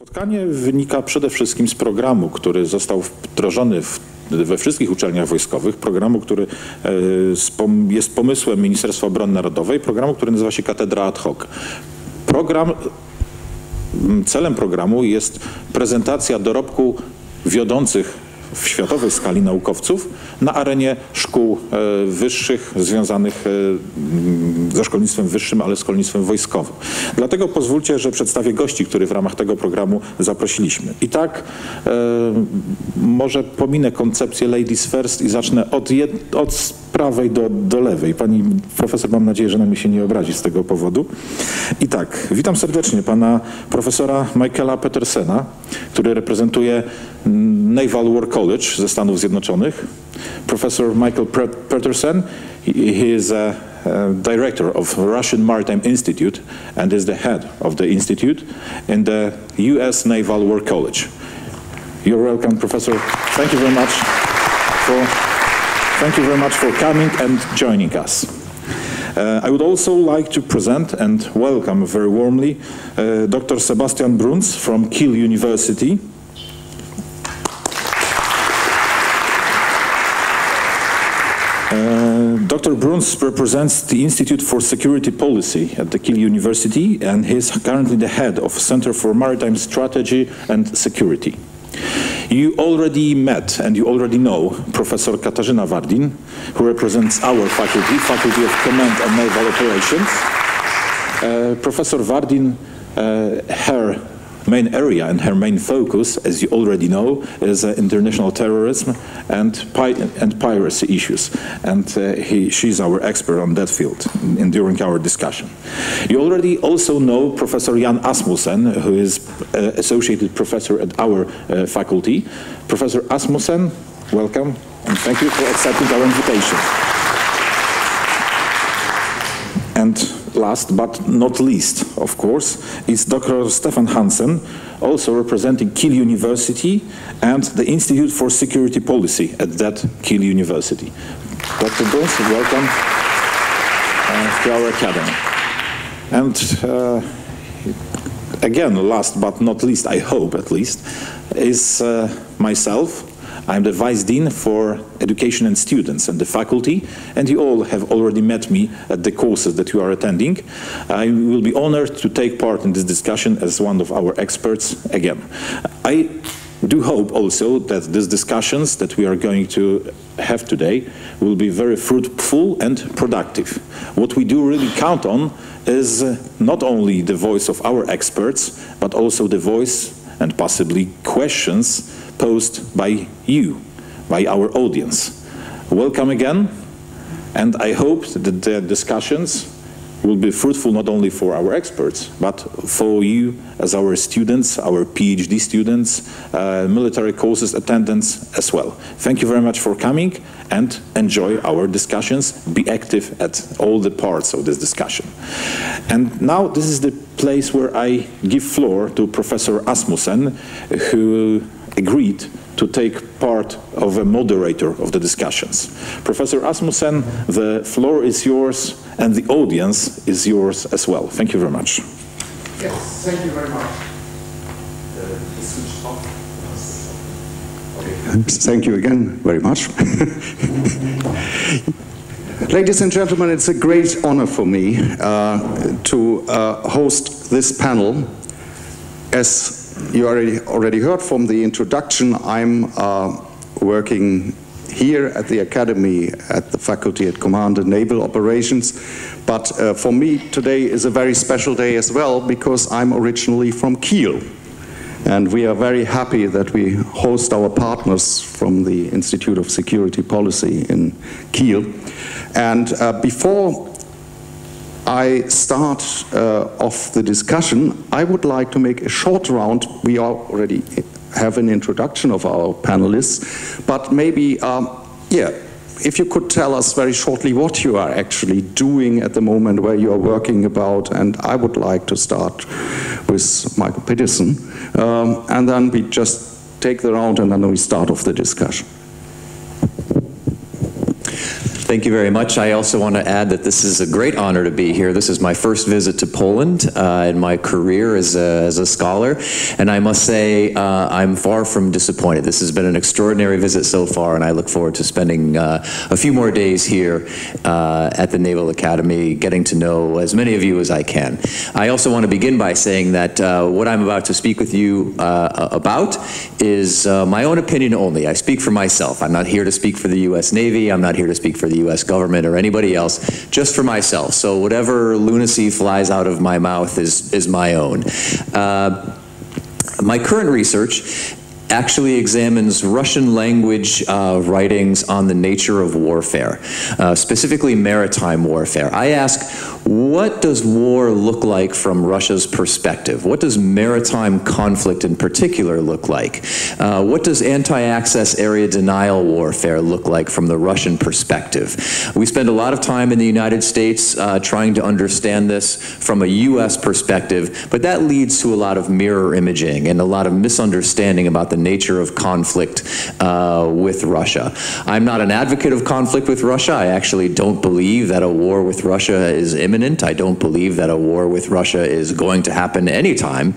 Spotkanie wynika przede wszystkim z programu, który został wdrożony we wszystkich uczelniach wojskowych, programu, który jest pomysłem Ministerstwa Obrony Narodowej, programu, który nazywa się Katedra Ad Hoc. Celem programu jest prezentacja dorobku wiodących w światowej skali naukowców na arenie szkół wyższych związanych ze szkolnictwem wyższym, ale z szkolnictwem wojskowym. Dlatego pozwólcie, że przedstawię gości, których w ramach tego programu zaprosiliśmy. I tak może pominę koncepcję ladies first i zacznę od prawej do lewej. Pani profesor, mam nadzieję, że na mnie się nie obrazi z tego powodu. I tak, witam serdecznie pana profesora Michaela Petersena, który reprezentuje Naval War College ze Stanów Zjednoczonych. Professor Michael Petersen, he is a director of Russian Maritime Institute and is the head of the institute in the US Naval War College. You're welcome, Professor. Thank you very much for coming and joining us. I would also like to present and welcome very warmly Dr. Sebastian Bruns from Kiel University. Dr. Bruns represents the Institute for Security Policy at the Kiel University, and he is currently the head of Center for Maritime Strategy and Security. You already met and you already know Professor Katarzyna Wardin, who represents our faculty, Faculty of Command and Naval Operations. Professor Wardin, her main area and her main focus, as you already know, is international terrorism and piracy issues. And she's our expert on that field during our discussion. You already also know Professor Jan Asmussen, who is associated professor at our faculty. Professor Asmussen, welcome, and thank you for accepting our invitation. And last but not least, of course, is Dr. Stefan Hansen, also representing Kiel University and the Institute for Security Policy at that Kiel University. Dr. Bruns, welcome to our academy. And again, last but not least, I hope at least, is myself. I'm the Vice Dean for Education and Students and the faculty, and you all have already met me at the courses that you are attending. I will be honored to take part in this discussion as one of our experts again. I do hope also that these discussions that we are going to have today will be very fruitful and productive. What we do really count on is not only the voice of our experts, but also the voice and possibly questions posed by you, by our audience. Welcome again, and I hope that the discussions will be fruitful not only for our experts, but for you as our students, our PhD students, military courses attendants as well. Thank you very much for coming and enjoy our discussions. Be active at all the parts of this discussion. And now this is the place where I give floor to Professor Asmussen, who agreed to take part of a moderator of the discussions. Professor Asmussen, the floor is yours and the audience is yours as well. Thank you very much. Yes, thank you very much. Thank you again very much. Ladies and gentlemen, it's a great honor for me to host this panel. As you already heard from the introduction, I'm working here at the Academy at the Faculty at Command and Naval Operations. But for me, today is a very special day as well, because I'm originally from Kiel. And we are very happy that we host our partners from the Institute of Security Policy in Kiel. And before I start off the discussion, I would like to make a short round. We already have an introduction of our panelists, but maybe, if you could tell us very shortly what you are actually doing at the moment, where you are working about, and I would like to start with Michael Petersen, and then we just take the round and then we start off the discussion. Thank you very much. I also want to add that this is a great honor to be here. This is my first visit to Poland in my career as a scholar, and I must say I'm far from disappointed. This has been an extraordinary visit so far, and I look forward to spending a few more days here at the Naval Academy, getting to know as many of you as I can. I also want to begin by saying that what I'm about to speak with you about is my own opinion only. I speak for myself. I'm not here to speak for the U.S. Navy. I'm not here to speak for the U.S. government or anybody else, just for myself. So whatever lunacy flies out of my mouth is my own. My current research actually examines Russian language writings on the nature of warfare, specifically maritime warfare. I ask, what does war look like from Russia's perspective? What does maritime conflict in particular look like? What does anti-access area denial warfare look like from the Russian perspective? We spend a lot of time in the United States trying to understand this from a US perspective, but that leads to a lot of mirror imaging and a lot of misunderstanding about the nature of conflict with Russia. I'm not an advocate of conflict with Russia. I actually don't believe that a war with Russia is imminent. I don't believe that a war with Russia is going to happen anytime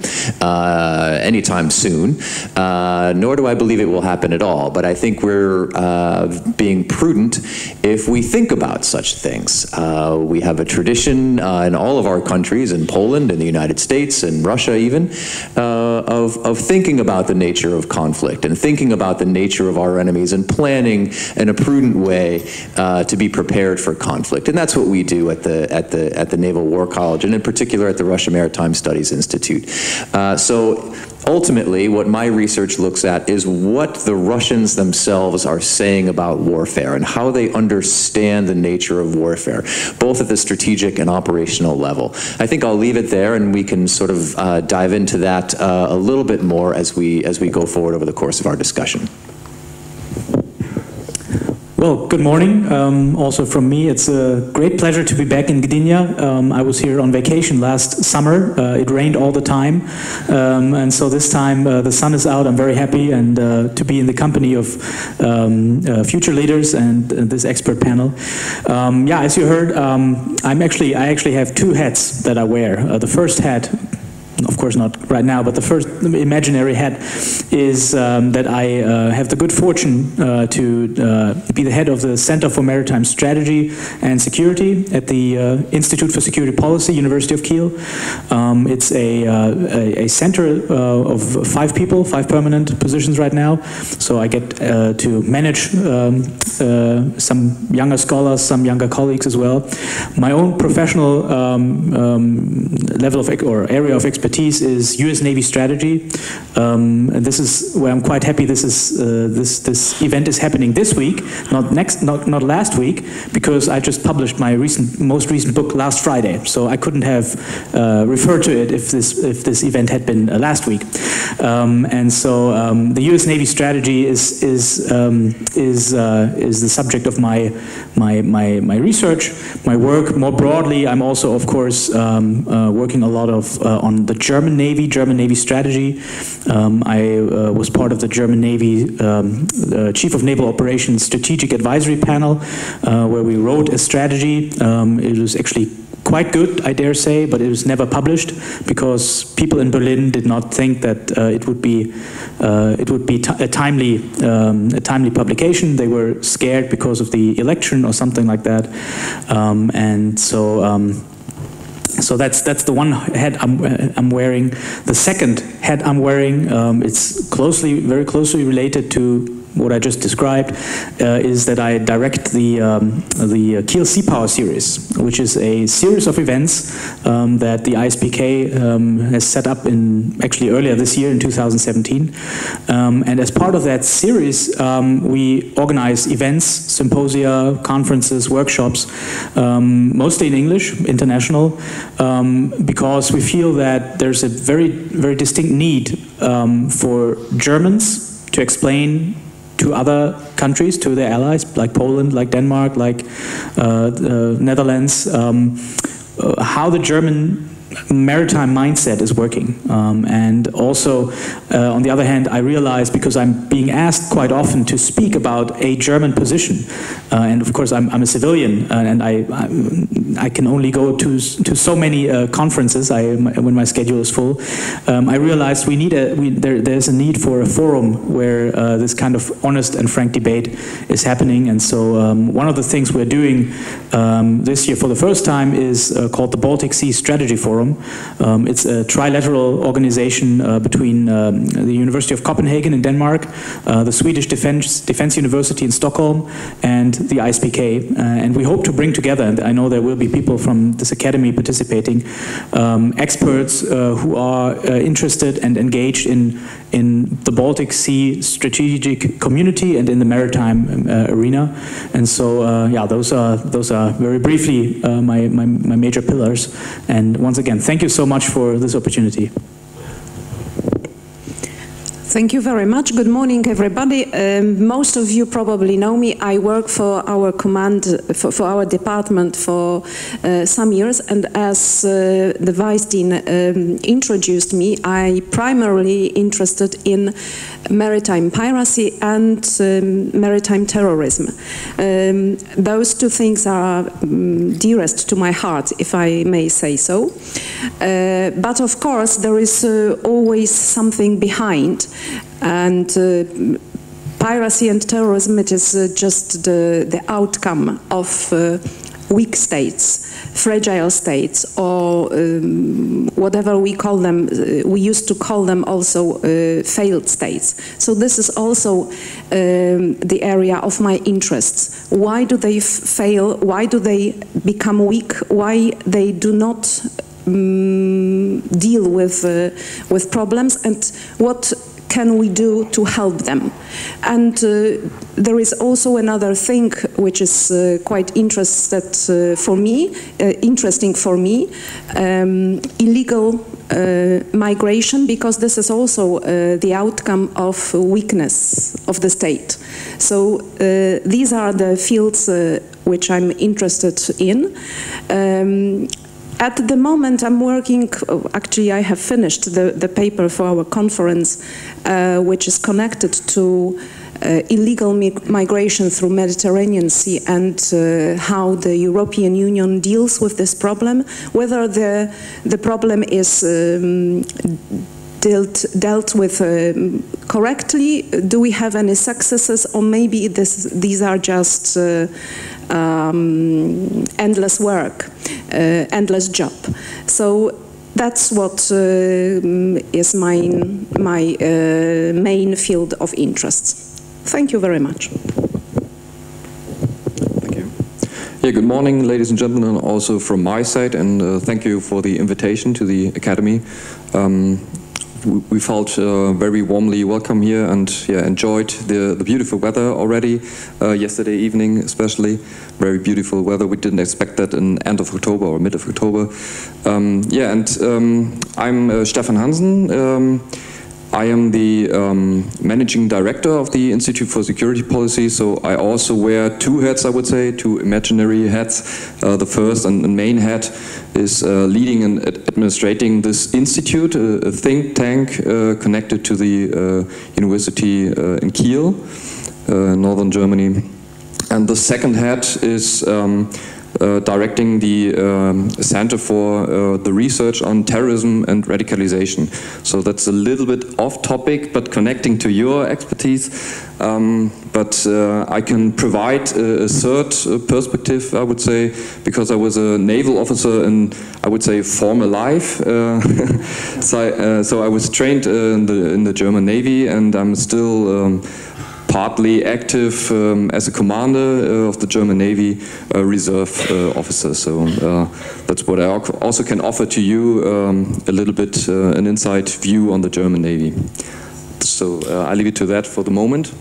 soon, nor do I believe it will happen at all. But I think we're being prudent if we think about such things. We have a tradition in all of our countries, in Poland, in the United States, in Russia even, of thinking about the nature of conflict and thinking about the nature of our enemies and planning in a prudent way to be prepared for conflict. And that's what we do at the Naval War College, and in particular at the Russia Maritime Studies Institute. So ultimately, what my research looks at is what the Russians themselves are saying about warfare and how they understand the nature of warfare, both at the strategic and operational level. I think I'll leave it there, and we can sort of dive into that a little bit more as we go forward over the course of our discussion. Well, good morning. Also from me, it's a great pleasure to be back in Gdynia. I was here on vacation last summer. It rained all the time, and so this time the sun is out. I'm very happy and to be in the company of future leaders and this expert panel. Yeah, as you heard, I actually have two hats that I wear. The first hat, of course not right now, but the first imaginary hat is that I have the good fortune to be the head of the Center for Maritime Strategy and Security at the Institute for Security Policy, University of Kiel. It's a center of 5 people, 5 permanent positions right now, so I get to manage some younger scholars, some younger colleagues as well. My own professional level of or area of expertise is U.S. Navy strategy, and this is where I'm quite happy. This is this event is happening this week, not last week, because I just published my most recent book last Friday, so I couldn't have referred to it if this event had been last week. And so the U.S. Navy strategy is the subject of my research, my work. More broadly, I'm also, of course, working a lot on the German Navy strategy. I was part of the German Navy Chief of Naval Operations Strategic Advisory Panel, where we wrote a strategy. It was actually quite good, I dare say, but it was never published because people in Berlin did not think that it would be a timely publication. They were scared because of the election or something like that, and so. So that's the one hat I'm wearing. The second hat I'm wearing, it's very closely related to what I just described, is that I direct the Kiel Sea Power series, which is a series of events that the ISPK has set up actually earlier this year in 2017. And as part of that series, we organize events, symposia, conferences, workshops, mostly in English, international, because we feel that there's a very, very distinct need for Germans to explain to other countries, to their allies, like Poland, like Denmark, like the Netherlands, how the German maritime mindset is working. And also, on the other hand, I realize, because I'm being asked quite often to speak about a German position, and of course I'm a civilian, and I can only go to so many conferences when my schedule is full. I realized there's a need for a forum where this kind of honest and frank debate is happening. And so one of the things we're doing this year for the first time is called the Baltic Sea Strategy Forum. It's a trilateral organization between the University of Copenhagen in Denmark, the Swedish Defense University in Stockholm, and the ISPK. And we hope to bring together, and I know there will be people from this academy participating, experts who are interested and engaged in the Baltic Sea strategic community and in the maritime arena. And so, yeah, those are very briefly my major pillars. And once again, thank you so much for this opportunity. Thank you very much. Good morning, everybody. Most of you probably know me. I work for our command, for our department for some years, and as the Vice Dean introduced me, I primarily interested in maritime piracy and maritime terrorism. Those two things are dearest to my heart, if I may say so. But of course, there is always something behind. And piracy and terrorism, it is just the outcome of weak states, fragile states, or whatever we call them. We used to call them also failed states. So this is also the area of my interests. Why do they fail? Why do they become weak? Why they do not deal with problems, and what can we do to help them? And there is also another thing which is quite interesting for me, illegal migration, because this is also the outcome of weakness of the state. So these are the fields which I'm interested in. At the moment, I'm working, actually I have finished the paper for our conference, which is connected to illegal migration through Mediterranean Sea and how the European Union deals with this problem, whether the problem is dealt with correctly, do we have any successes, or maybe these are just endless work, endless job. So that's what is my main field of interest. Thank you very much. Thank you. Yeah, good morning, ladies and gentlemen, also from my side, and thank you for the invitation to the Academy. We felt very warmly welcome here, and yeah, enjoyed the beautiful weather already, yesterday evening especially. Very beautiful weather. We didn't expect that in end of October or mid of October. Yeah, and I'm Stefan Hansen. I am the managing director of the Institute for Security Policy, so I also wear two hats, I would say, two imaginary hats. The first and main hat is leading and administrating this institute, a think tank connected to the university in Kiel, northern Germany. And the second hat is directing the Center for the Research on Terrorism and Radicalization. So that's a little bit off topic, but connecting to your expertise. But I can provide a third perspective, I would say, because I was a naval officer in, I would say, former life. So I was trained in the German Navy, and I'm still partly active as a commander of the German Navy reserve officer. So that's what I also can offer to you, a little bit an inside view on the German Navy. So I leave it to that for the moment.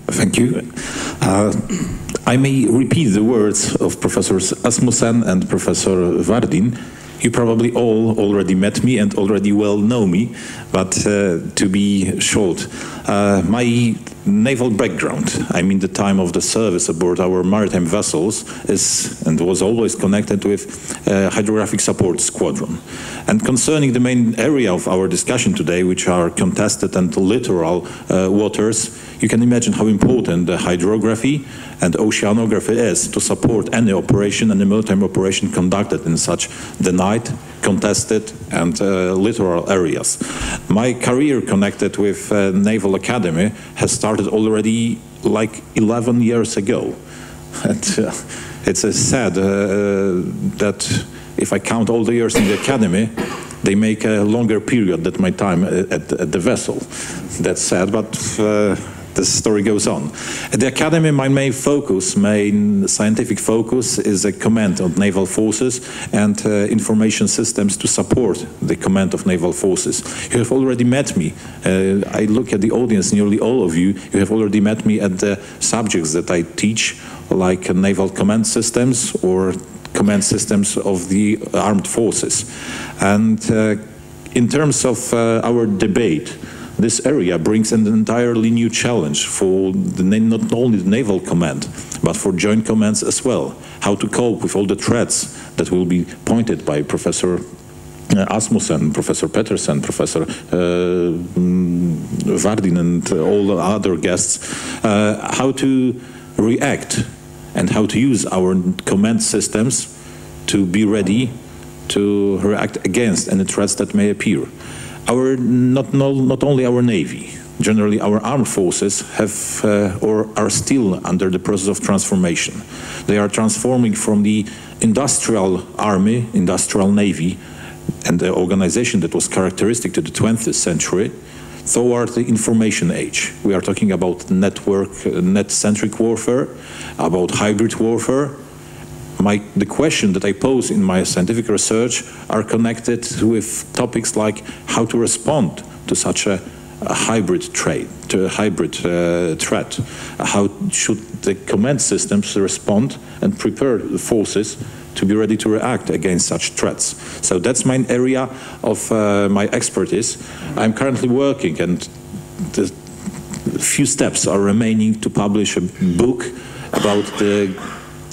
Thank you. I may repeat the words of Professors Asmussen and Professor Vardin You probably all already met me and already well know me, but to be short, my naval background, I mean the time of the service aboard our maritime vessels, is and was always connected with hydrographic support squadron. And concerning the main area of our discussion today, which are contested and littoral waters, you can imagine how important the hydrography and oceanography is to support any operation, any maritime operation conducted in such denied, contested and littoral areas. My career connected with Naval Academy has started already like 11 years ago. And it's sad that if I count all the years in the academy, they make a longer period than my time at the vessel. That's sad, but the story goes on. At the academy, my main scientific focus is a command of naval forces and information systems to support the command of naval forces. You have already met me. I look at the audience, nearly all of you have already met me at the subjects that I teach, like naval command systems or command systems of the armed forces. And in terms of our debate, this area brings an entirely new challenge for not only the naval command, but for joint commands as well. How to cope with all the threats that will be pointed by Professor Asmussen, Professor Petersen, Professor Vardin and all the other guests, how to react and how to use our command systems to be ready to react against any threats that may appear. Not only our Navy, generally our armed forces have or are still under the process of transformation. They are transforming from the industrial army, industrial navy, and the organization that was characteristic to the 20th century toward the information age. We are talking about net-centric warfare, about hybrid warfare. The question that I pose in my scientific research are connected with topics like how to respond to such a hybrid threat. How should the command systems respond and prepare the forces to be ready to react against such threats? So that's my area of my expertise. I'm currently working, and the few steps are remaining to publish a book about the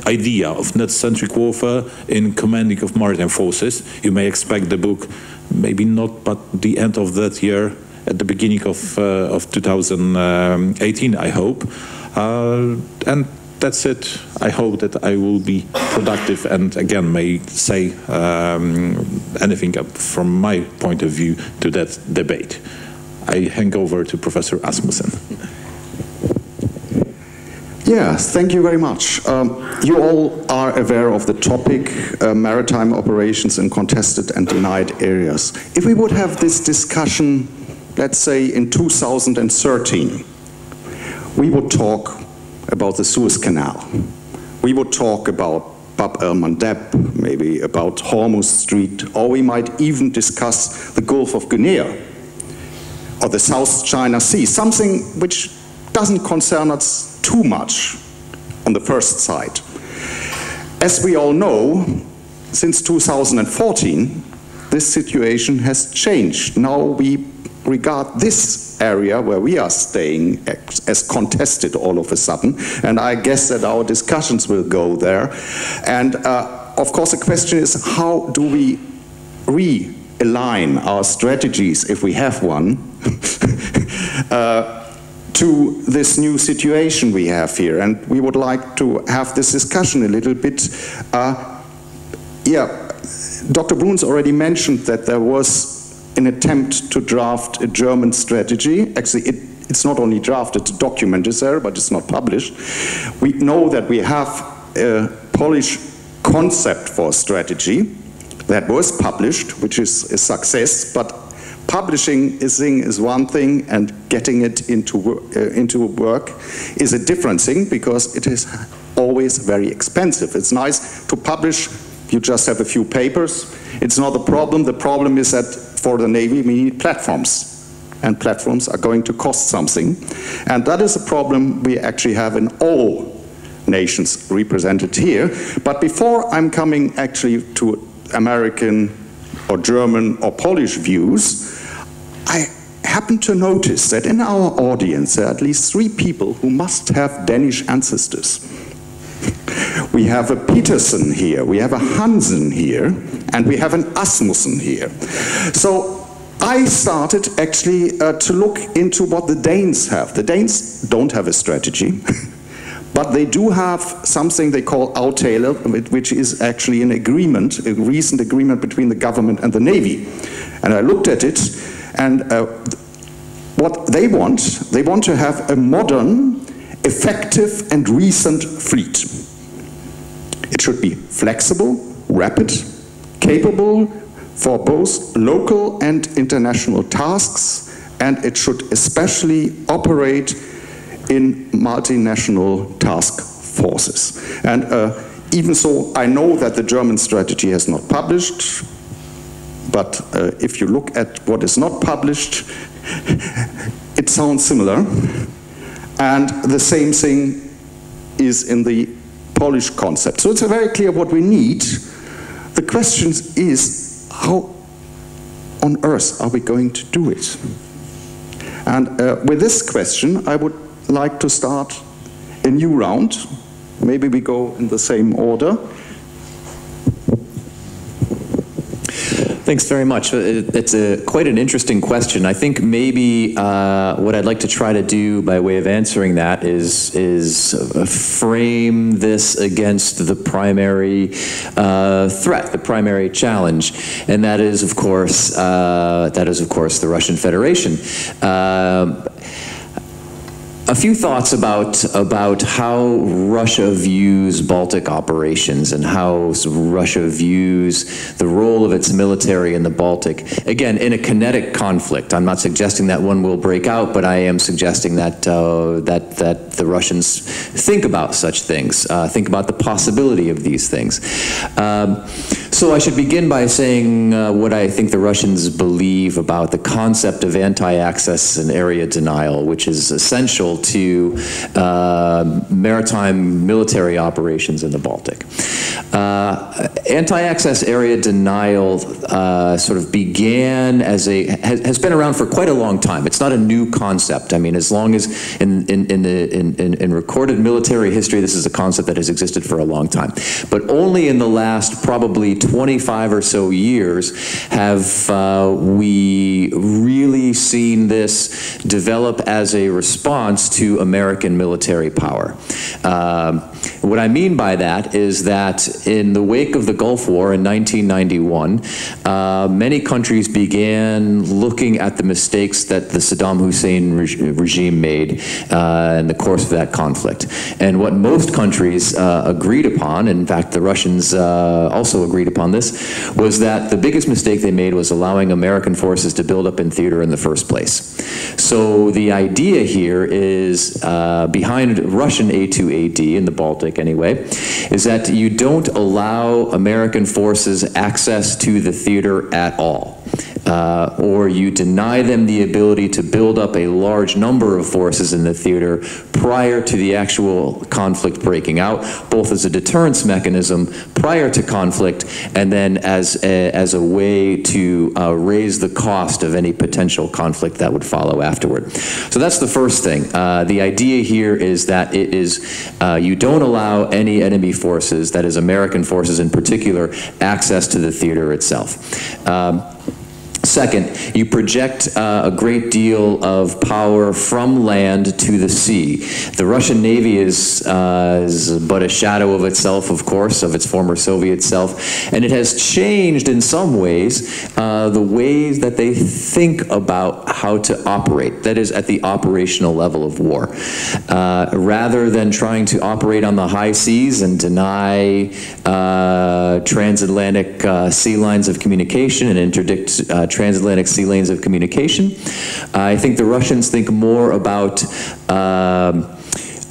idea of net-centric warfare in commanding of maritime forces. You may expect the book, maybe not, but the end of that year, at the beginning of 2018, I hope. And that's it. I hope that I will be productive and again may say anything from my point of view to that debate. I hand over to Professor Asmussen. Yes, thank you very much. You all are aware of the topic, maritime operations in contested and denied areas. If we would have this discussion, let's say in 2013, we would talk about the Suez Canal. We would talk about Bab el-Mandeb, maybe about Hormuz Strait, or we might even discuss the Gulf of Guinea or the South China Sea, something which doesn't concern us too much on the first sight. As we all know, since 2014, this situation has changed. Now we regard this area where we are staying as contested all of a sudden, and I guess that our discussions will go there. And of course the question is, how do we realign our strategies, if we have one, to this new situation we have here? And we would like to have this discussion a little bit. Dr. Bruns already mentioned that there was an attempt to draft a German strategy. Actually, it's not only drafted, the document is there, but it's not published. We know that we have a Polish concept for a strategy that was published, which is a success, but publishing a thing is one thing and getting it into work is a different thing, because it is always very expensive. It's nice to publish, you just have a few papers. It's not the problem. The problem is that for the Navy we need platforms, and platforms are going to cost something. And that is a problem we actually have in all nations represented here. But before I'm coming actually to American or German or Polish views, I happen to notice that in our audience there are at least 3 people who must have Danish ancestors. We have a Petersen here, we have a Hansen here, and we have an Asmussen here. So I started actually to look into what the Danes have. The Danes don't have a strategy, but they do have something they call aftale, which is actually an agreement, a recent agreement between the government and the Navy. And I looked at it, and what they want to have a modern, effective and recent fleet. It should be flexible, rapid, capable for both local and international tasks, and it should especially operate in multinational task forces. And even so, I know that the German strategy has not published, but if you look at what is not published, it sounds similar. And the same thing is in the Polish concept. So it's very clear what we need. The question is, how on earth are we going to do it? And with this question, I would like to start a new round. Maybe we go in the same order. Thanks very much. It's quite an interesting question. I think maybe what I'd like to try to do by way of answering that is frame this against the primary threat, the primary challenge, and that is, of course, the Russian Federation. A few thoughts about how Russia views Baltic operations and how Russia views the role of its military in the Baltic. Again, in a kinetic conflict. I'm not suggesting that one will break out, but I am suggesting that that the Russians think about such things, think about the possibility of these things. So I should begin by saying what I think the Russians believe about the concept of anti-access and area denial, which is essential to maritime military operations in the Baltic. Anti-access area denial sort of began as has been around for quite a long time. It's not a new concept. I mean, as long as in recorded military history, this is a concept that has existed for a long time. But only in the last probably 25 or so years have we really seen this develop as a response to American military power. What I mean by that is that in the wake of the Gulf War in 1991, many countries began looking at the mistakes that the Saddam Hussein regime made in the course of that conflict. And what most countries agreed upon, in fact the Russians also agreed upon this, was that the biggest mistake they made was allowing American forces to build up in theater in the first place. So the idea here is, behind Russian A2AD in the Baltic anyway, is that you don't allow American forces access to the theater at all. Or you deny them the ability to build up a large number of forces in the theater prior to the actual conflict breaking out, both as a deterrence mechanism prior to conflict and then as a way to raise the cost of any potential conflict that would follow afterward. So that's the first thing. The idea here is that it is you don't allow any enemy forces, that is American forces in particular, access to the theater itself. Second, you project a great deal of power from land to the sea. The Russian Navy is but a shadow of itself, of course, of its former Soviet self, and it has changed in some ways the ways that they think about how to operate, that is, at the operational level of war. Rather than trying to operate on the high seas and deny transatlantic sea lines of communication and interdict transatlantic sea lanes of communication, I think the Russians think more about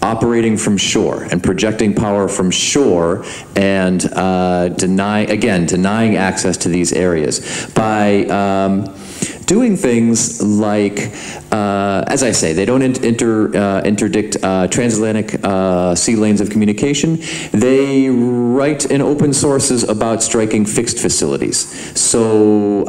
operating from shore and projecting power from shore and denying access to these areas. By doing things like, as I say, they don't interdict transatlantic sea lanes of communication. They write in open sources about striking fixed facilities. So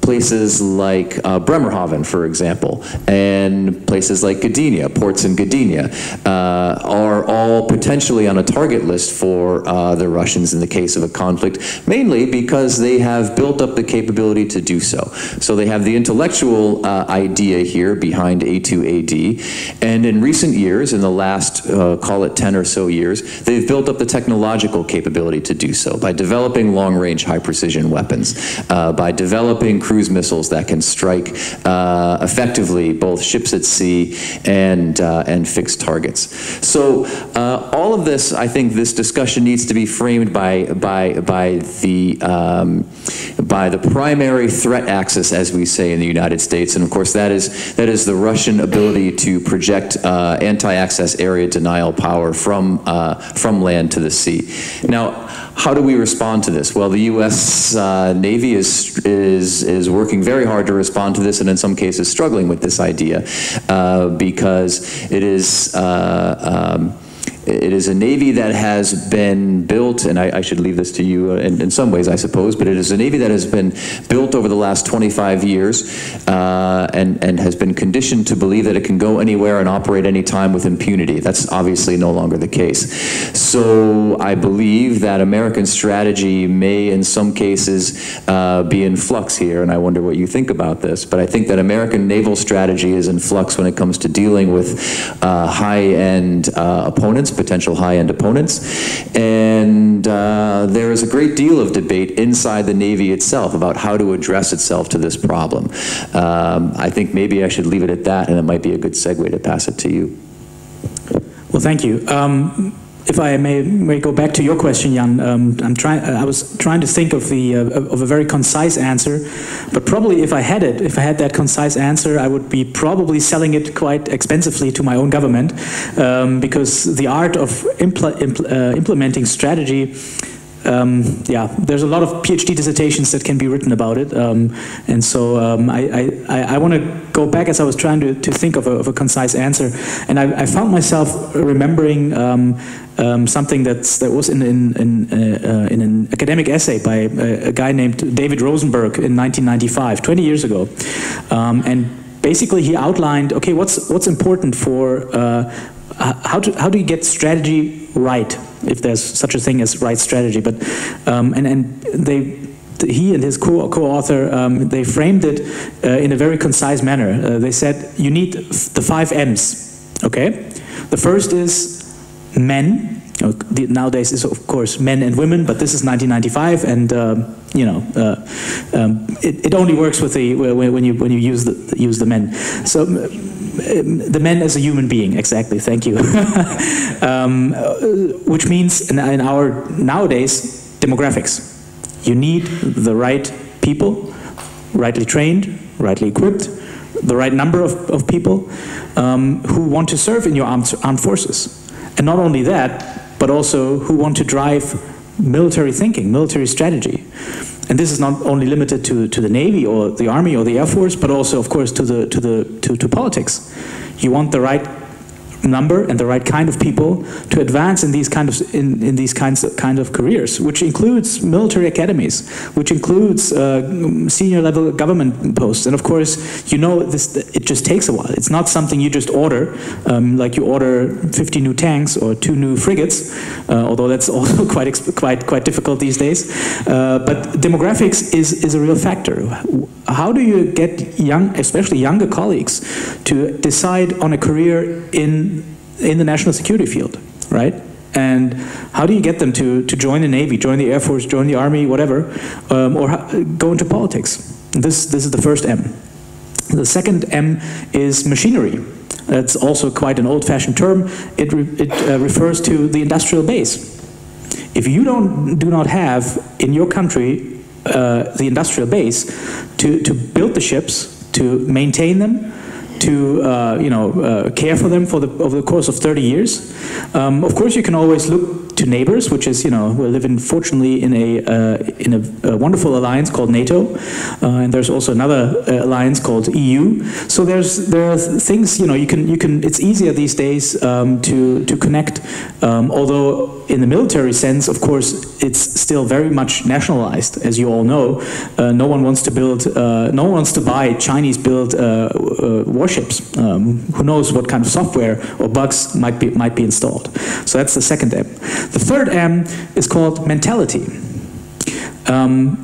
places like Bremerhaven, for example, and places like Gdynia, ports in Gdynia, are all potentially on a target list for the Russians in the case of a conflict, mainly because they have built up the capability to do so. So they have the intellectual idea here behind A2AD, and in recent years, in the last, call it 10 or so years, they've built up the technological capability to do so by developing long-range, high-precision weapons, by developing cruise missiles that can strike effectively both ships at sea and fixed targets. So all of this, I think, this discussion needs to be framed by the primary threat axis, as we say in the United States, and of course that is the Russian ability to project anti-access area denial power from land to the sea. Now, how do we respond to this? Well, the U.S. Navy is working very hard to respond to this, and in some cases struggling with this idea because it is a Navy that has been built, and I should leave this to you in some ways, I suppose, but it is a Navy that has been built over the last 25 years and has been conditioned to believe that it can go anywhere and operate any time with impunity. That's obviously no longer the case. So I believe that American strategy may, in some cases, be in flux here, and I wonder what you think about this, but I think that American naval strategy is in flux when it comes to dealing with high-end opponents, potential high-end opponents, and there is a great deal of debate inside the Navy itself about how to address itself to this problem. I think maybe I should leave it at that, and it might be a good segue to pass it to you. Well, thank you. If I may go back to your question, Jan, I was trying to think of a very concise answer, but probably if I had that concise answer, I would be probably selling it quite expensively to my own government, because the art of implementing strategy, yeah, there's a lot of PhD dissertations that can be written about it, and so I want to go back as I was trying to think of a concise answer, and I found myself remembering something that was in an academic essay by a guy named David Rosenberg in 1995, 20 years ago, and basically he outlined, okay, what's important for how do you get strategy right, if there's such a thing as right strategy, but he and his co-author, they framed it in a very concise manner. They said you need the 5 M's, okay? The first is men. Nowadays is of course men and women, but this is 1995, and you know, it only works with when you use the men. So the men as a human being, exactly. Thank you. Which means in our nowadays demographics, you need the right people, rightly trained, rightly equipped, the right number of people who want to serve in your armed forces. And not only that, but also who want to drive military thinking, military strategy. And this is not only limited to the Navy or the Army or the Air Force, but also, of course, to politics. You want the right number and the right kind of people to advance in these kinds of careers, which includes military academies, which includes senior level government posts, and of course, you know, it just takes a while. It's not something you just order, like you order 50 new tanks or 2 new frigates, although that's also quite difficult these days. But demographics is a real factor. How do you get especially younger colleagues, to decide on a career in the national security field, right? And how do you get them to join the Navy, join the Air Force, join the Army, whatever, or go into politics? This is the first M. The second M is machinery. That's also quite an old-fashioned term. It refers to the industrial base. If you do not have in your country the industrial base to build the ships, to maintain them, to care for them over the course of 30 years. Of course, you can always look to neighbors, which is, we're living fortunately in a wonderful alliance called NATO, and there's also another alliance called EU. So there are things, it's easier these days to connect, although in the military sense, of course, it's still very much nationalized, as you all know. No one wants to buy Chinese-built warships. Who knows what kind of software or bugs might be installed. So that's the second M. The third M is called mentality,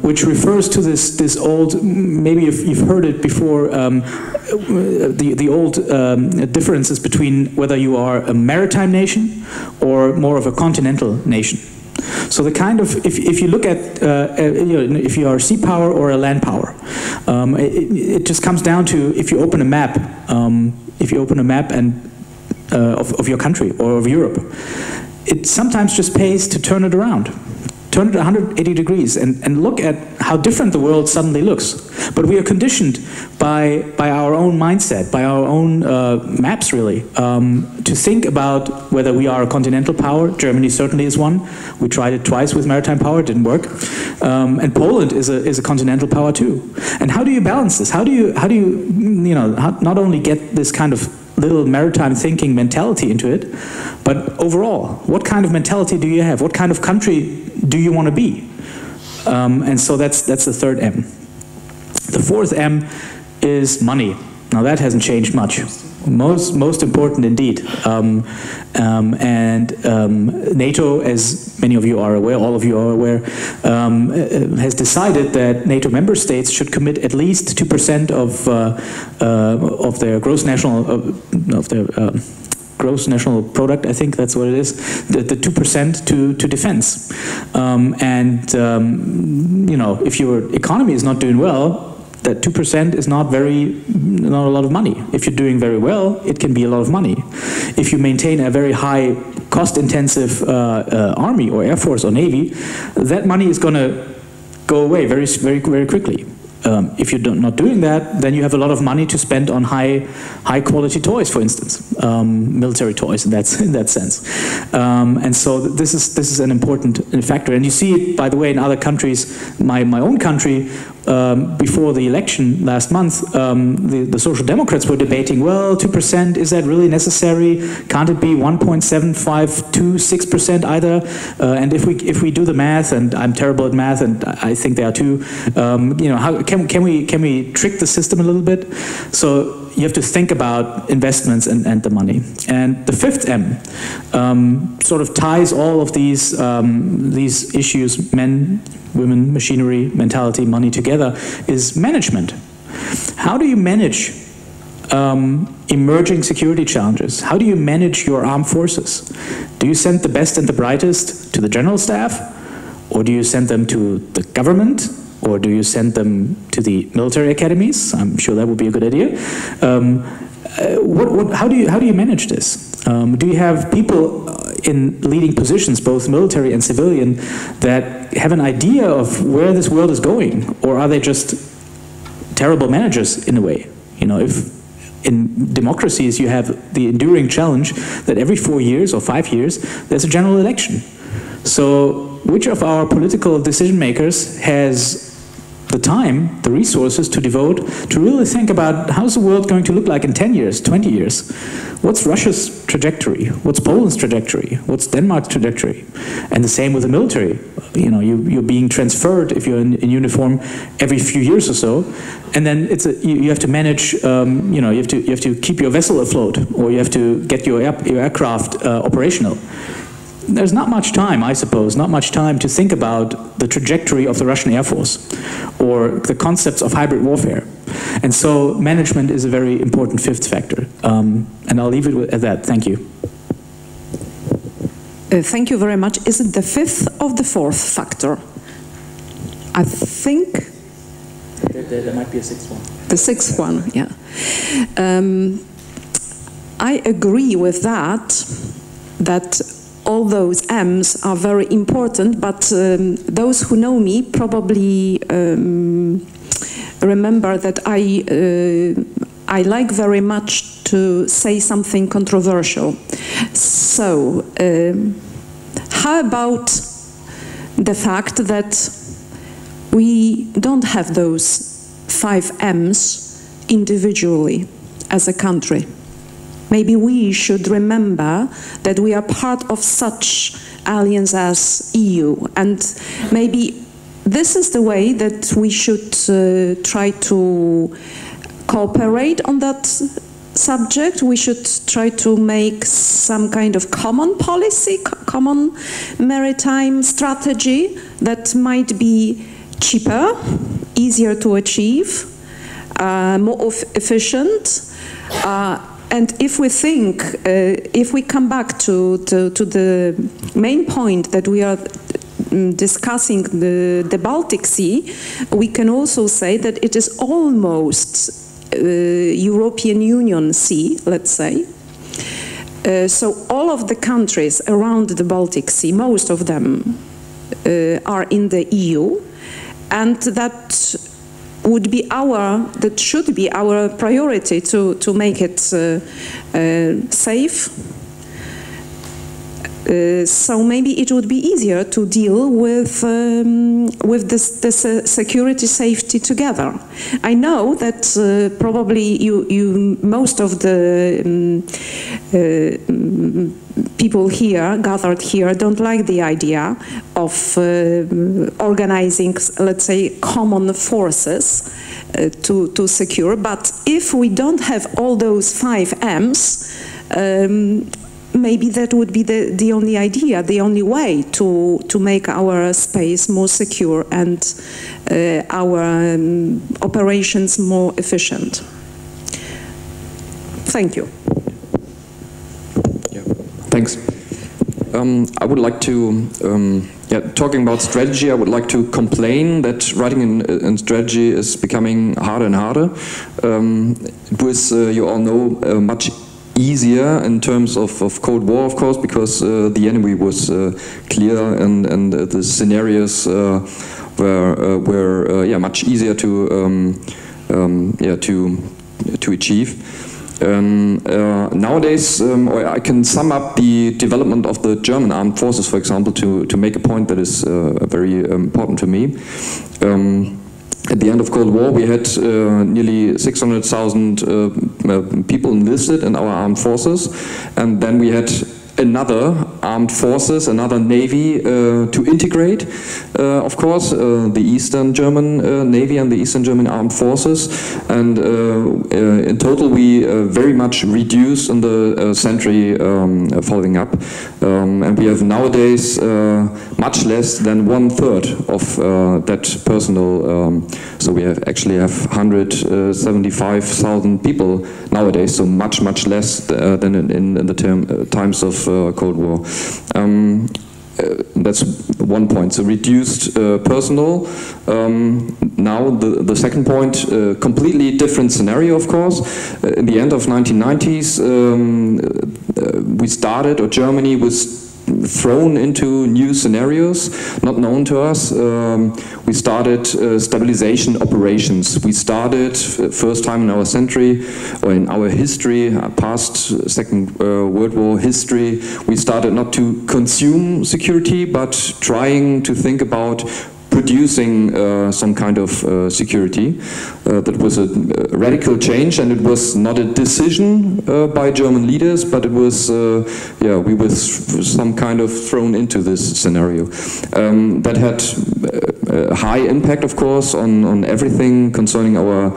which refers to this old, maybe you've heard it before, the old differences between whether you are a maritime nation or more of a continental nation. So the kind of, if you look at, if you are a sea power or a land power, it just comes down to if you open a map, and of your country or of Europe, it sometimes just pays to turn it around. Turn it 180 degrees and look at how different the world suddenly looks. But we are conditioned by our own mindset, by our own maps really, to think about whether we are a continental power. Germany certainly is one. We tried it twice with maritime power, it didn't work. And Poland is a continental power too. And how do you balance this? How do you not only get this kind of little maritime thinking mentality into it, but overall, what kind of mentality do you have? What kind of country do you want to be? And so that's the third M. The fourth M is money. Now that hasn't changed much. Most important indeed. NATO, as many of you are aware, all of you are aware, has decided that NATO member states should commit at least 2% of their gross national product, I think that's what it is, the 2% to defense. If your economy is not doing well, that 2% is not a lot of money. If you're doing very well, it can be a lot of money. If you maintain a very high cost-intensive army or air force or navy, that money is going to go away very, very, very quickly. If you're not doing that, then you have a lot of money to spend on high quality toys, for instance, military toys in that sense. And so this is an important factor. And you see it, by the way, in other countries. My own country, before the election last month, the Social Democrats were debating, well, 2%, is that really necessary? Can't it be 1.7526% either? And if we do the math, and I'm terrible at math, and I think they are too, how can we trick the system a little bit? So you have to think about investments and the money. And the fifth M sort of ties all of these issues, men, women, machinery, mentality, money together, is management. How do you manage emerging security challenges? How do you manage your armed forces? Do you send the best and the brightest to the general staff? Or do you send them to the government? Or do you send them to the military academies? I'm sure that would be a good idea. How do you manage this? Do you have people in leading positions, both military and civilian, that have an idea of where this world is going? Or are they just terrible managers in a way? If in democracies you have the enduring challenge that every 4 years or 5 years there's a general election. So which of our political decision makers has the time, the resources to devote to really think about how's the world going to look like in 10 years, 20 years? What's Russia's trajectory? What's Poland's trajectory? What's Denmark's trajectory? And the same with the military. You're being transferred if you're in uniform every few years or so, and then you have to manage. You have to keep your vessel afloat, or you have to get your aircraft operational. There's not much time, I suppose, not much time to think about the trajectory of the Russian Air Force or the concepts of hybrid warfare. And so management is a very important fifth factor. And I'll leave it at that. Thank you. Thank you very much. Is it the fifth or the fourth factor? I think... There might be a sixth one. The sixth one, yeah. I agree with that all those M's are very important, but those who know me probably remember that I like very much to say something controversial. So, how about the fact that we don't have those 5 M's individually as a country? Maybe we should remember that we are part of such alliance as EU, and maybe this is the way that we should try to cooperate on that subject. We should try to make some kind of common policy, common maritime strategy that might be cheaper, easier to achieve, more efficient. And if we think, if we come back to the main point that we are discussing the Baltic Sea, we can also say that it is almost European Union Sea, let's say. So all of the countries around the Baltic Sea, most of them are in the EU, and that should be our priority to make it safe. So maybe it would be easier to deal with this security safety together. I know that probably most of the people here, gathered here, don't like the idea of organizing, let's say, common forces to secure. But if we don't have all those 5 M's, maybe that would be the only idea, the only way to make our space more secure and our operations more efficient. Thank you. Yeah. Thanks. I would like to, talking about strategy, I would like to complain that writing in strategy is becoming harder and harder. It was, you all know, much easier in terms of Cold War, of course, because the enemy was clear and the scenarios were much easier to achieve. Nowadays, I can sum up the development of the German armed forces, for example, to make a point that is very important to me. At the end of Cold War, we had nearly 600,000 people enlisted in our armed forces, and then we had another armed forces, another navy to integrate, of course, the Eastern German Navy and the Eastern German Armed Forces, and in total we very much reduced in the century following up, and we have nowadays much less than 1/3 of that personnel, so we actually have 175,000 people nowadays, so much less than in the times of Cold War. That's one point. So reduced personnel. Now the second point, completely different scenario, of course. In the end of 1990s, we started, or Germany was thrown into new scenarios not known to us. We started stabilization operations. We started, first time in our century, or in our history, past Second World War history, we started not to consume security, but trying to think about producing some kind of security. That was a radical change, and it was not a decision by German leaders, but it was, we were some kind of thrown into this scenario. That had a high impact, of course, on everything concerning our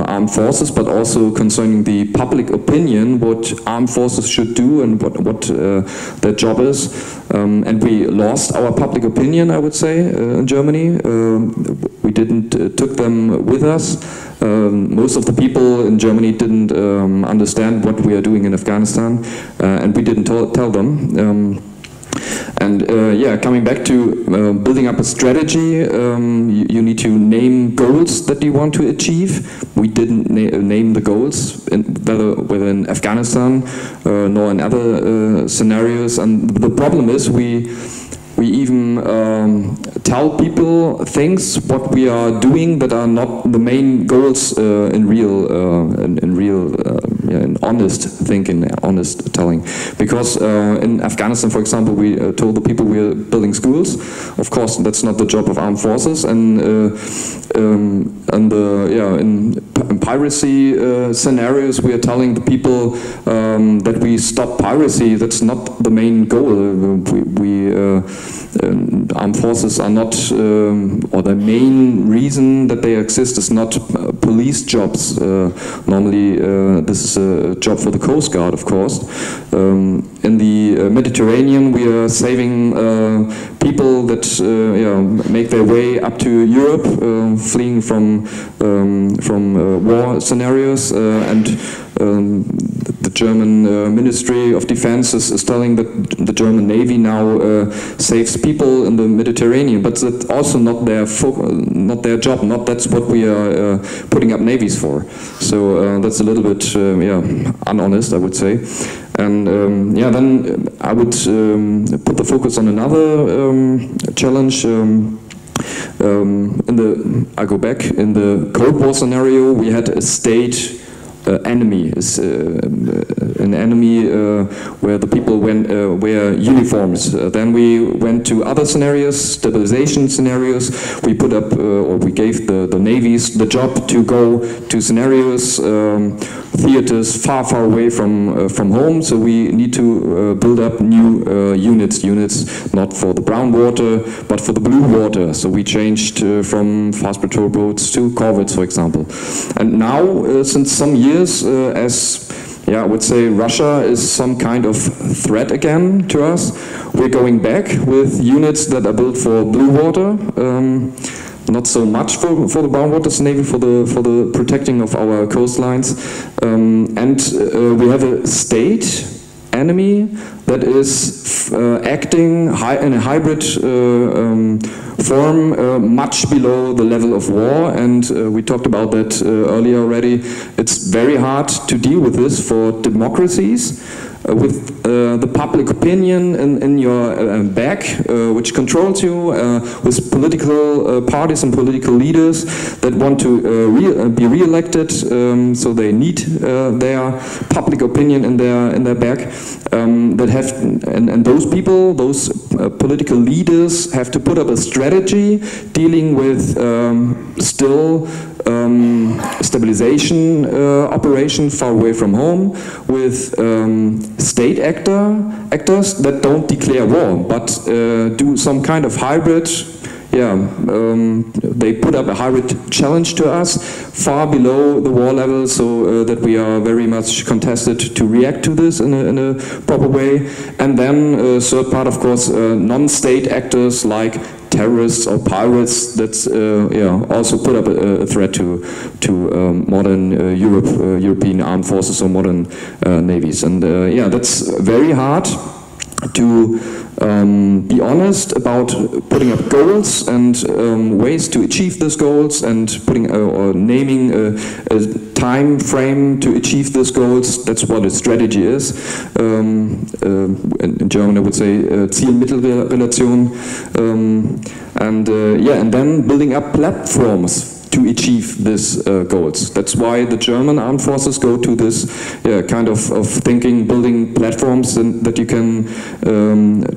armed forces, but also concerning the public opinion, what armed forces should do and what their job is. And we lost our public opinion, I would say, in Germany. We didn't took them with us. Most of the people in Germany didn't understand what we are doing in Afghanistan, and we didn't tell them. Coming back to building up a strategy, you need to name goals that you want to achieve. We didn't name the goals, whether in Afghanistan nor in other scenarios. And the problem is we even tell people things what we are doing that are not the main goals in real an honest thinking, honest telling. Because in Afghanistan, for example, we told the people we are building schools. Of course, that's not the job of armed forces, and in piracy scenarios, we are telling the people that we stop piracy. That's not the main goal. Armed forces are not, or the main reason that they exist is not police jobs. Normally, this is a job for the Coast Guard, of course. In the Mediterranean, we are saving people that make their way up to Europe, fleeing from war scenarios, and the German Ministry of Defense is telling that the German Navy now saves people in the Mediterranean, but that's also not their job. Not that's what we are putting up navies for. So that's a little bit unhonest, I would say. And then I would put the focus on another challenge. I go back in the Cold War scenario. We had a state enemy, an enemy where the people wear uniforms. Then we went to other scenarios, stabilization scenarios. We put up, or we gave the navies the job to go to scenarios, theaters far away from home. So we need to build up new units not for the brown water, but for the blue water. So we changed from fast patrol boats to corvettes, for example. And now, since some years, I would say Russia is some kind of threat again to us, we're going back with units that are built for blue water. Not so much for the brown waters navy, for the protecting of our coastlines, and we have a state enemy that is acting in a hybrid form, much below the level of war, and we talked about that earlier already. It's very hard to deal with this for democracies. With the public opinion in your back, which controls you, with political parties and political leaders that want to be re-elected, so they need their public opinion in their back. That have and those people, those political leaders, have to put up a strategy dealing with still stabilization operation far away from home, with state actors that don't declare war but do some kind of hybrid. They put up a hybrid challenge to us far below the war level, so that we are very much contested to react to this in a proper way. And then third part, of course, non-state actors like terrorists or pirates that also put up a threat to modern European armed forces or modern navies. And that's very hard to be honest about putting up goals and ways to achieve those goals, and putting or naming a time frame to achieve those goals. That's what a strategy is. In German, I would say Ziel-Mittel-Relation, and then building up platforms to achieve these goals. That's why the German armed forces go to this kind of thinking, building platforms that you can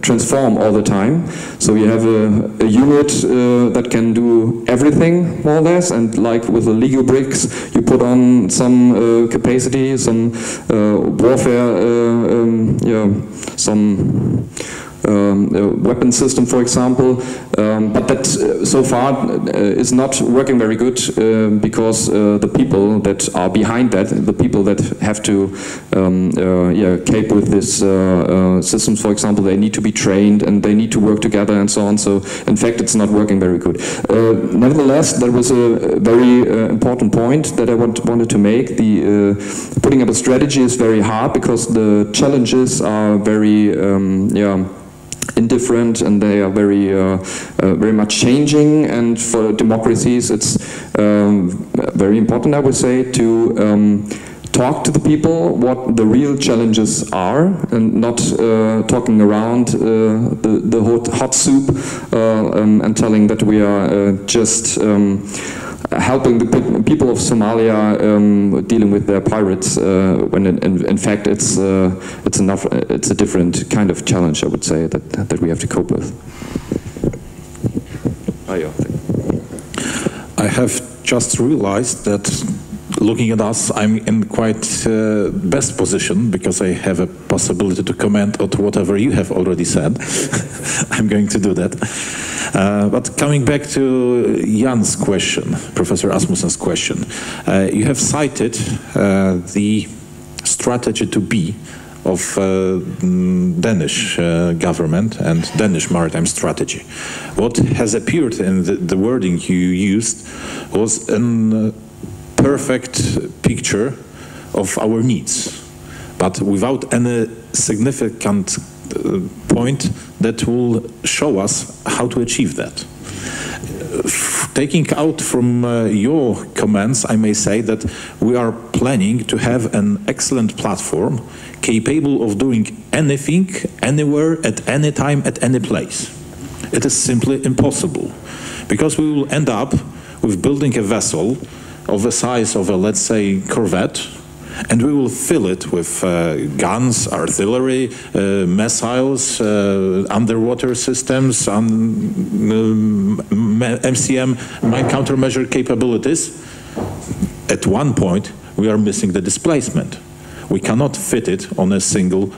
transform all the time. So you have a unit that can do everything, more or less, and like with the Lego bricks, you put on some capacity, some warfare, some weapon system, for example, but that so far is not working very good because the people that are behind that, the people that have to cope with this systems, for example, they need to be trained and they need to work together and so on. So in fact, it's not working very good. Nevertheless, there was a very important point that I wanted to make. The putting up a strategy is very hard because the challenges are very indifferent, and they are very much changing. And for democracies, it's very important, I would say, to talk to the people what the real challenges are, and not talking around the hot soup and telling that we are just helping the people of Somalia dealing with their pirates, when in fact it's a different kind of challenge, I would say, that we have to cope with. I have just realized that looking at us, I'm in quite best position because I have a possibility to comment on whatever you have already said. I'm going to do that. But coming back to Jan's question, Professor Asmussen's question, you have cited the strategy to be of Danish government and Danish maritime strategy. What has appeared in the wording you used was a perfect picture of our needs, but without any significant point that will show us how to achieve that. Taking out from your comments, I may say that we are planning to have an excellent platform capable of doing anything, anywhere, at any time, at any place. It is simply impossible, because we will end up with building a vessel of the size of a, let's say, corvette, and we will fill it with guns, artillery, missiles, underwater systems, MCM, mine countermeasure capabilities. At one point, we are missing the displacement. We cannot fit it on a single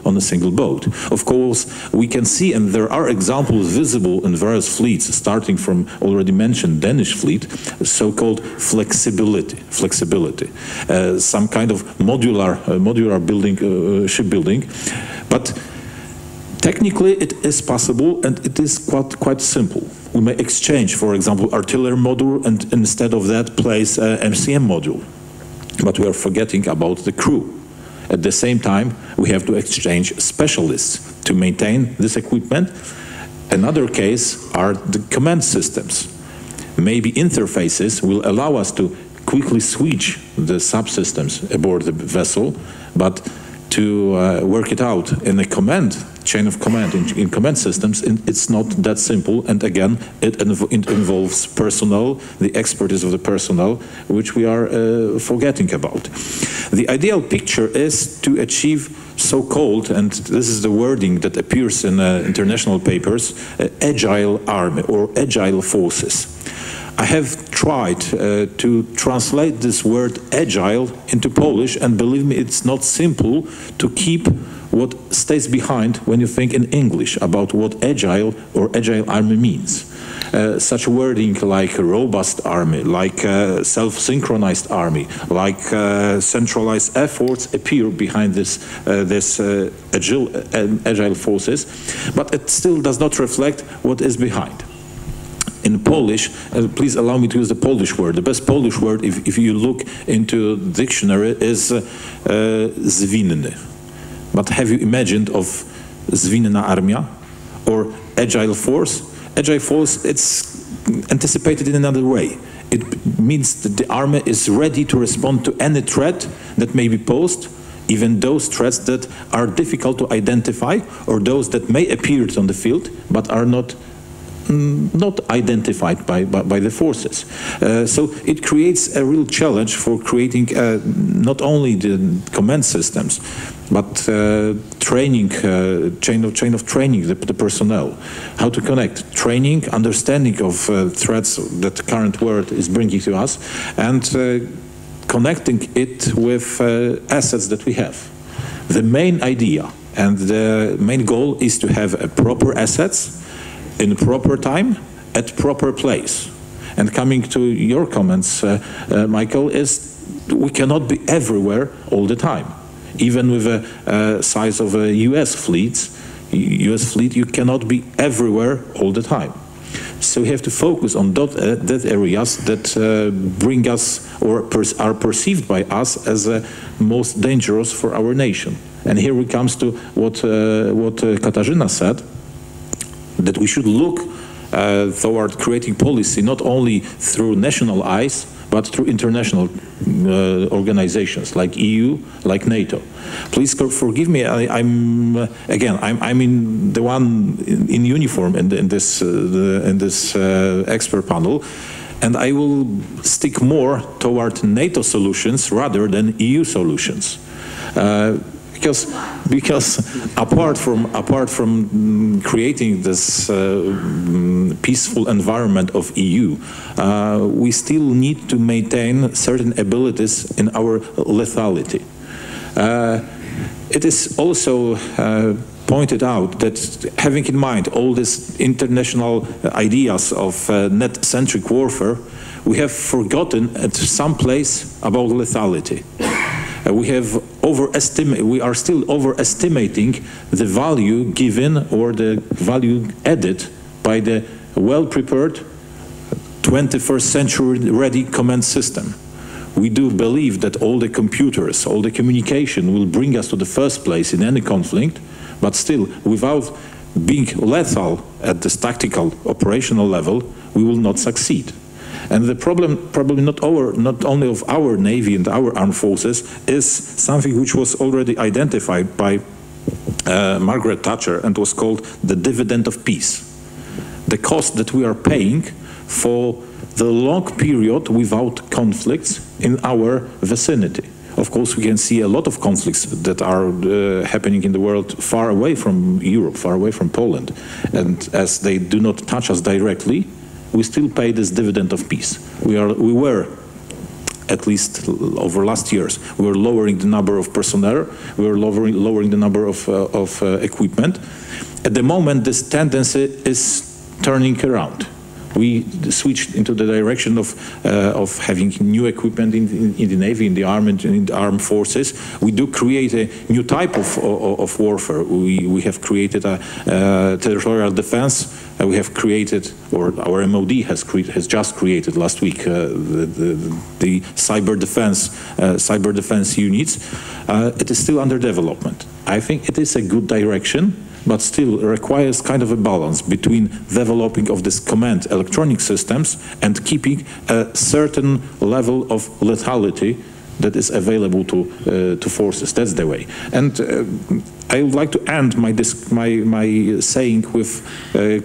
boat. Of course, we can see, and there are examples visible in various fleets, starting from already mentioned Danish fleet, so-called flexibility, some kind of modular building, shipbuilding. But technically, it is possible, and it is quite simple. We may exchange, for example, artillery module, and instead of that, place MCM module. But we are forgetting about the crew. At the same time, we have to exchange specialists to maintain this equipment. Another case are the command systems. Maybe interfaces will allow us to quickly switch the subsystems aboard the vessel, but to work it out in a chain of command, in command systems, it's not that simple. And again, it involves personnel, the expertise of the personnel, which we are forgetting about. The ideal picture is to achieve so-called, and this is the wording that appears in international papers, agile army or agile forces. I have tried to translate this word agile into Polish, and believe me, it's not simple to keep what stays behind when you think in English about what agile or agile army means. Such wording like robust army, like self-synchronized army, like centralized efforts appear behind this agile forces, but it still does not reflect what is behind. In Polish, please allow me to use the Polish word. The best Polish word, if you look into the dictionary, is zwinny. But have you imagined of zwinna armia or agile force? Agile force, it's anticipated in another way. It means that the army is ready to respond to any threat that may be posed, even those threats that are difficult to identify, or those that may appear on the field but are not identified by the forces. So it creates a real challenge for creating not only the command systems, but training, chain of training, the personnel, how to connect training, understanding of threats that the current world is bringing to us, and connecting it with assets that we have. The main idea and the main goal is to have a proper assets in proper time, at proper place. And coming to your comments, Michael, is we cannot be everywhere all the time. Even with a size of a US fleet, you cannot be everywhere all the time. So we have to focus on that areas that bring us or are perceived by us as most dangerous for our nation. And here we comes to what Katarzyna said, that we should look toward creating policy not only through national eyes, but through international organizations like EU, like NATO. Please forgive me. I'm in the one in uniform in this expert panel. And I will stick more toward NATO solutions rather than EU solutions. Because apart from creating this peaceful environment of EU, we still need to maintain certain abilities in our lethality. It is also pointed out that, having in mind all these international ideas of net-centric warfare, we have forgotten at some place about lethality. We are still overestimating the value given or the value added by the well-prepared 21st century ready command system. We do believe that all the computers, all the communication will bring us to the first place in any conflict, but still, without being lethal at this tactical operational level, we will not succeed. And the problem, probably not only of our Navy and our armed forces, is something which was already identified by Margaret Thatcher and was called the dividend of peace. The cost that we are paying for the long period without conflicts in our vicinity. Of course, we can see a lot of conflicts that are happening in the world far away from Europe, far away from Poland. And as they do not touch us directly, we still pay this dividend of peace. We were, at least over last years, we were lowering the number of personnel, we were lowering the number of equipment. At the moment, this tendency is turning around. We switched into the direction of having new equipment in the Navy, in the Army, and in the armed forces. We do create a new type of warfare. We have created a territorial defense. We have created, or our MOD has just created last week, the cyber defense units. It is still under development. I think it is a good direction, but still requires kind of a balance between developing of this command electronic systems and keeping a certain level of lethality that is available to forces. That's the way. And I would like to end my saying with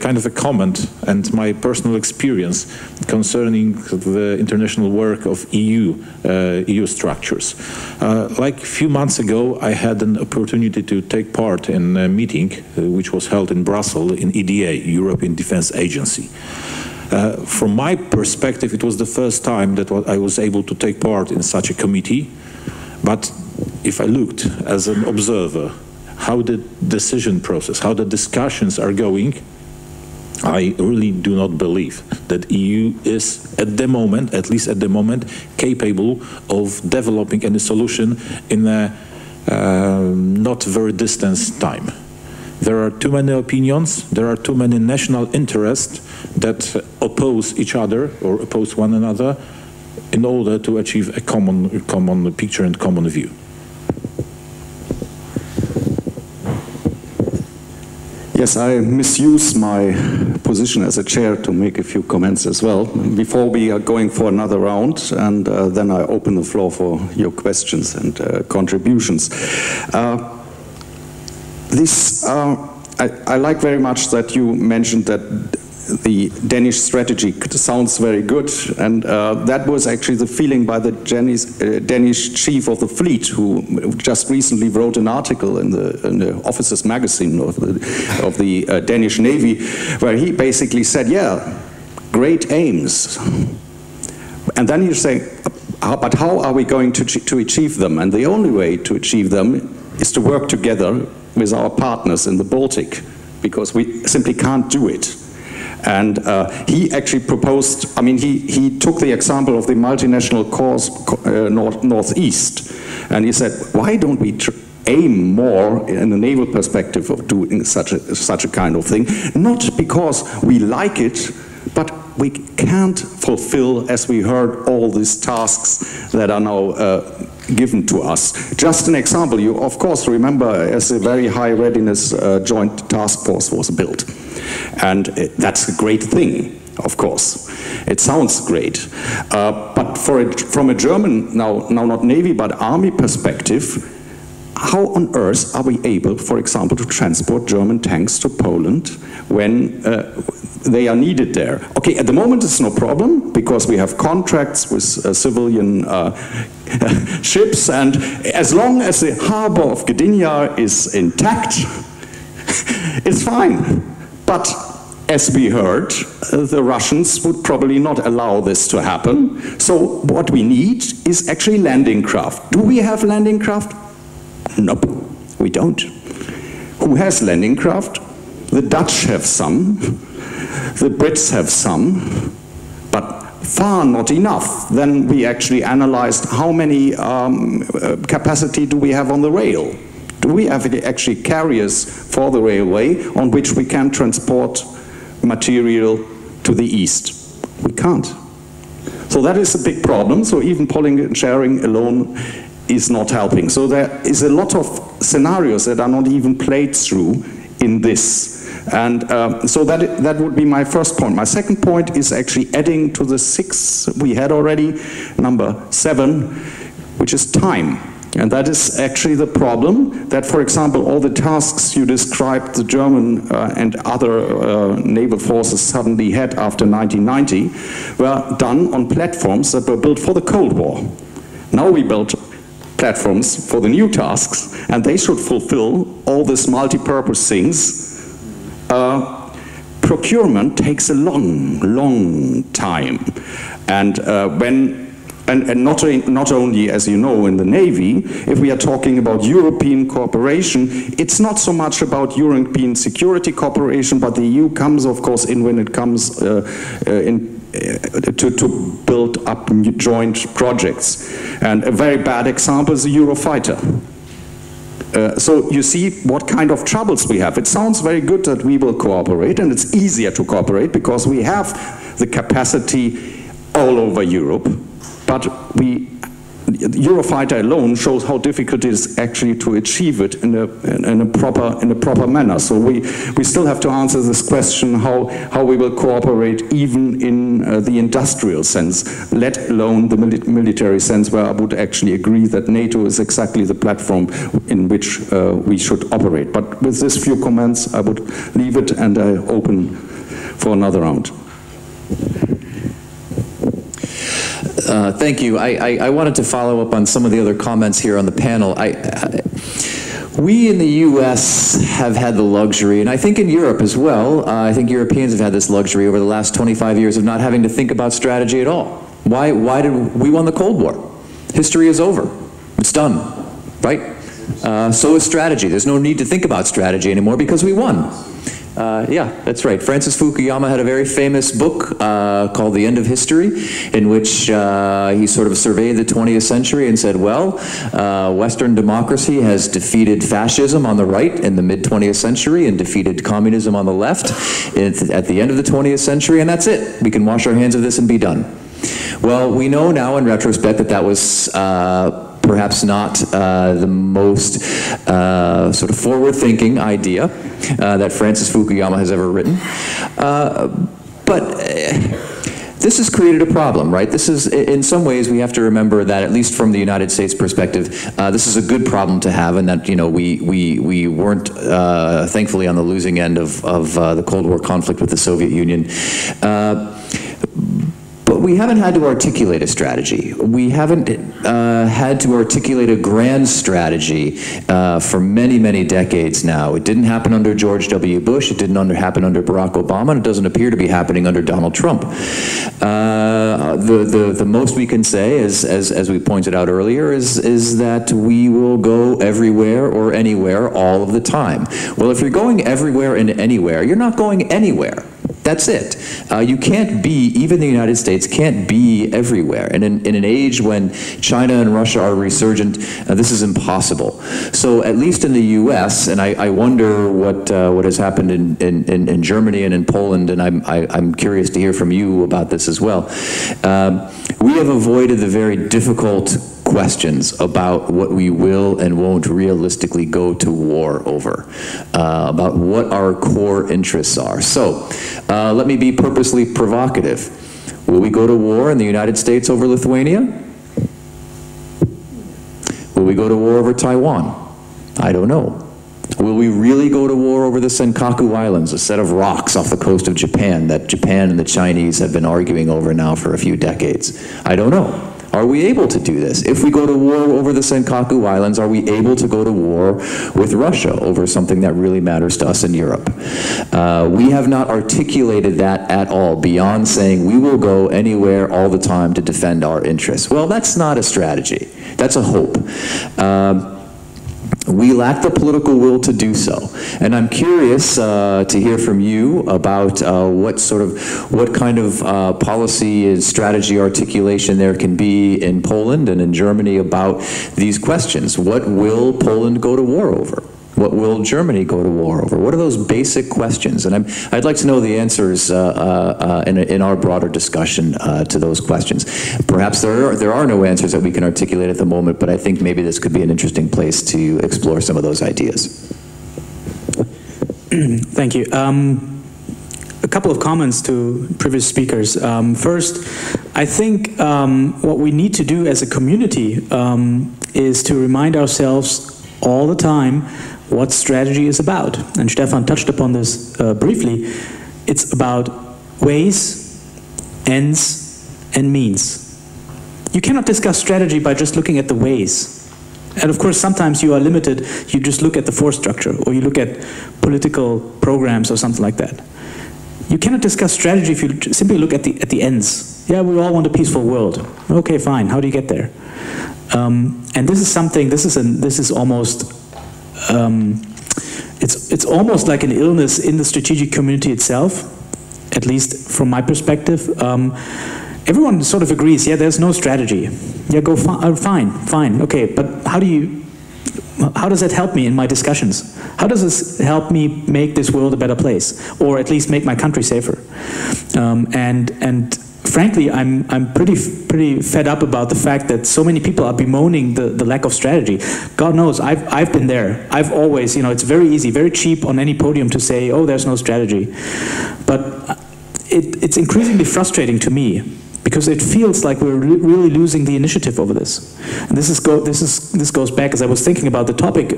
kind of a comment and my personal experience concerning the international work of EU structures. Like a few months ago, I had an opportunity to take part in a meeting which was held in Brussels in EDA, European Defence Agency. From my perspective, it was the first time that I was able to take part in such a committee. But if I looked as an observer, how the decision process, how the discussions are going, I really do not believe that EU is at the moment, at least at the moment, capable of developing any solution in a not very distant time. There are too many opinions, there are too many national interests that oppose each other or oppose one another in order to achieve a common picture and common view. Yes, I misuse my position as a chair to make a few comments as well before we are going for another round, and then I open the floor for your questions and contributions. I like very much that you mentioned that the Danish strategy sounds very good, and that was actually the feeling by the Danish chief of the fleet, who just recently wrote an article in the Officers magazine of the Danish Navy, where he basically said, yeah, great aims. And then you say, but how are we going to achieve them? And the only way to achieve them is to work together with our partners in the Baltic, because we simply can't do it. And he actually proposed, I mean, he took the example of the multinational course Northeast, and he said, why don't we aim more in a naval perspective of doing such a kind of thing? Not because we like it, but we can't fulfill, as we heard, all these tasks that are now given to us. Just an example, you of course remember as a very high readiness joint task force was built. And that's a great thing, of course. It sounds great. But from a German, now not Navy, but Army perspective, how on earth are we able, for example, to transport German tanks to Poland when they are needed there? Okay, at the moment it's no problem because we have contracts with civilian ships, and as long as the harbor of Gdynia is intact, it's fine. But as we heard, the Russians would probably not allow this to happen. So what we need is actually landing craft. Do we have landing craft? Nope, we don't. Who has landing craft? The Dutch have some, the Brits have some, but far not enough. Then we actually analyzed how many capacity do we have on the rail. Do we have actually carriers for the railway on which we can transport material to the east? We can't. So that is a big problem. So even pooling and sharing alone is not helping. So there is a lot of scenarios that are not even played through in this. And so that would be my first point. My second point is actually adding to the 6 we had already, number 7, which is time. And that is actually the problem that, for example, all the tasks you described the German and other naval forces suddenly had after 1990 were done on platforms that were built for the Cold War. Now we build platforms for the new tasks, and they should fulfill all these multi-purpose things. Procurement takes a long time. And not only, as you know, in the Navy, if we are talking about European cooperation, it's not so much about European security cooperation, but the EU comes, of course, in when it comes to build up joint projects. And a very bad example is the Eurofighter. So you see what kind of troubles we have. It sounds very good that we will cooperate, and it's easier to cooperate because we have the capacity all over Europe. But Eurofighter alone shows how difficult it is actually to achieve it in a proper manner. So we still have to answer this question how we will cooperate even in the industrial sense, let alone the military sense, where I would actually agree that NATO is exactly the platform in which we should operate. But with these few comments, I would leave it and I open for another round. Thank you. I wanted to follow up on some of the other comments here on the panel. We in the US have had the luxury, and I think in Europe as well, I think Europeans have had this luxury over the last 25 years of not having to think about strategy at all. Why did we won the Cold War? History is over. It's done, right? So is strategy. There's no need to think about strategy anymore because we won. Yeah, that's right. Francis Fukuyama had a very famous book called The End of History, in which he sort of surveyed the 20th century and said, well, Western democracy has defeated fascism on the right in the mid-20th century and defeated communism on the left at the end of the 20th century, and that's it. We can wash our hands of this and be done. Well, we know now in retrospect that that was perhaps not the most sort of forward-thinking idea that Francis Fukuyama has ever written. But this has created a problem, right? This is, in some ways, we have to remember that, at least from the United States perspective, this is a good problem to have, and that, you know, we weren't, thankfully, on the losing end of the Cold War conflict with the Soviet Union. But we haven't had to articulate a strategy. We haven't had to articulate a grand strategy for many, many decades now. It didn't happen under George W. Bush. It didn't happen under Barack Obama. And it doesn't appear to be happening under Donald Trump. The most we can say, as we pointed out earlier, is that we will go everywhere or anywhere all of the time. Well, if you're going everywhere and anywhere, you're not going anywhere. That's it. You can't be, even the United States can't be everywhere. And in an age when China and Russia are resurgent, this is impossible. So at least in the US, and I wonder what has happened in Germany and in Poland, and I'm curious to hear from you about this as well. We have avoided the very difficult questions about what we will and won't realistically go to war over, about what our core interests are. So, let me be purposely provocative. Will we go to war in the United States over Lithuania? Will we go to war over Taiwan? I don't know. Will we really go to war over the Senkaku Islands, a set of rocks off the coast of Japan that Japan and the Chinese have been arguing over now for a few decades? I don't know. Are we able to do this? If we go to war over the Senkaku Islands, are we able to go to war with Russia over something that really matters to us in Europe? We have not articulated that at all, beyond saying we will go anywhere all the time to defend our interests. Well, that's not a strategy. That's a hope. We lack the political will to do so. And I'm curious to hear from you about what kind of policy and strategy articulation there can be in Poland and in Germany about these questions. What will Poland go to war over? What will Germany go to war over? What are those basic questions? And I'd like to know the answers in our broader discussion to those questions. Perhaps there are no answers that we can articulate at the moment, but I think maybe this could be an interesting place to explore some of those ideas. Thank you. A couple of comments to previous speakers. First, I think what we need to do as a community is to remind ourselves all the time what strategy is about. And Stefan touched upon this briefly. It's about ways, ends, and means. You cannot discuss strategy by just looking at the ways. And of course, sometimes you are limited. You just look at the force structure, or you look at political programs or something like that. You cannot discuss strategy if you simply look at the ends. Yeah, we all want a peaceful world. Okay, fine. How do you get there? And this is something. This is almost. It's almost like an illness in the strategic community itself, at least from my perspective. Everyone sort of agrees, yeah, there's no strategy. Yeah, go fine, okay, but how does that help me in my discussions? How does this help me make this world a better place, or at least make my country safer? And frankly, I'm pretty fed up about the fact that so many people are bemoaning the lack of strategy. God knows, I've been there. I've always, it's very easy, very cheap on any podium to say, oh, there's no strategy. But it's increasingly frustrating to me, because it feels like we're really losing the initiative over this. And this goes back, as I was thinking about the topic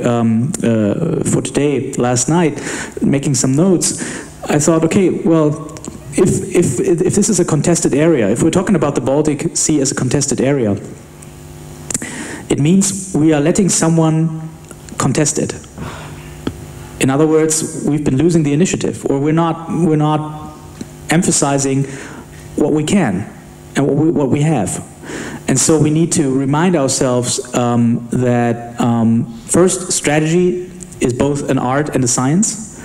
for today, last night, making some notes. I thought, okay, well, if this is a contested area, if we're talking about the Baltic Sea as a contested area, it means we are letting someone contest it. In other words, we've been losing the initiative, or we're not emphasizing what we can and what we have. And so we need to remind ourselves that first, strategy is both an art and a science.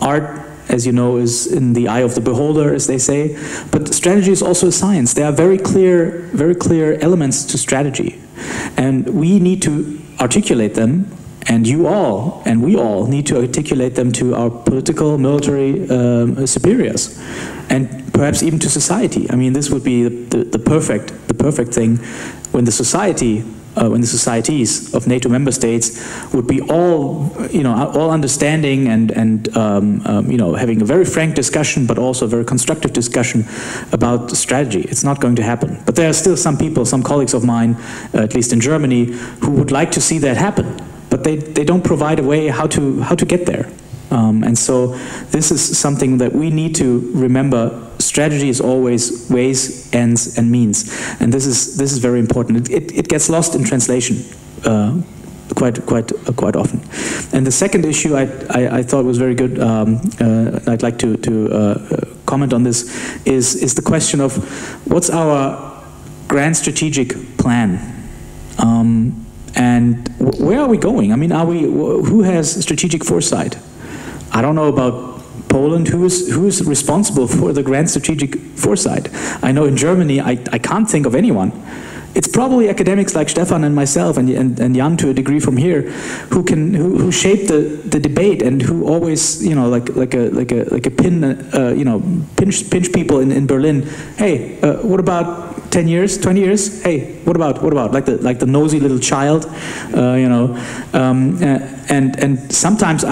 Art, as you know, is in the eye of the beholder, as they say. But strategy is also a science. There are very clear elements to strategy. And we need to articulate them, and you all, and we all, need to articulate them to our political, military superiors, and perhaps even to society. I mean, this would be the perfect thing when the societies of NATO member states would be all understanding and having a very frank discussion, but also a very constructive discussion about the strategy. It's not going to happen. But there are still some people, some colleagues of mine, at least in Germany, who would like to see that happen, but they don't provide a way how to get there. And so this is something that we need to remember. Strategy is always ways, ends, and means, and this is very important. It gets lost in translation quite often. And the second issue I thought was very good. I'd like to comment on this is the question of what's our grand strategic plan, and where are we going? I mean, who has strategic foresight? I don't know about Poland, who is responsible for the grand strategic foresight. I know in Germany, I can't think of anyone. It's probably academics like Stefan and myself and Jan to a degree from here, who shape the debate and who always, like a pin, pinch people in Berlin. Hey, what about 10 years, 20 years? Hey, what about like the nosy little child, and sometimes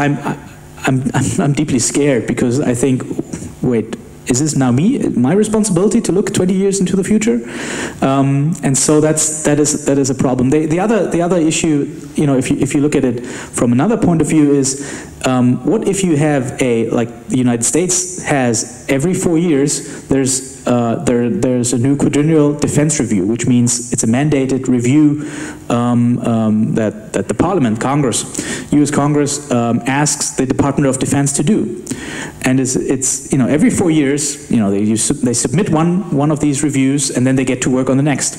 I'm deeply scared, because I think, wait, Is this now my responsibility to look 20 years into the future? And so that is a problem. The other issue, you know, if you look at it from another point of view, is what if you have like the United States has every 4 years there's a new quadrennial defense review, which means it's a mandated review that the Parliament, Congress, U.S. Congress asks the Department of Defense to do, and it's you know, every 4 years, you know, they submit one of these reviews, and then they get to work on the next.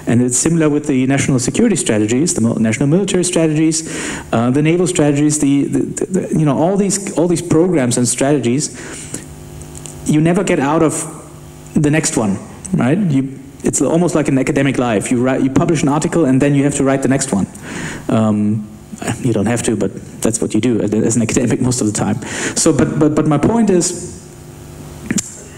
And it's similar with the national security strategies, the national military strategies, the naval strategies, you know, all these programs and strategies. You never get out of the next one, right? It's almost like an academic life. You publish an article, and then you have to write the next one. You don't have to, but that's what you do as an academic most of the time. So, but my point is,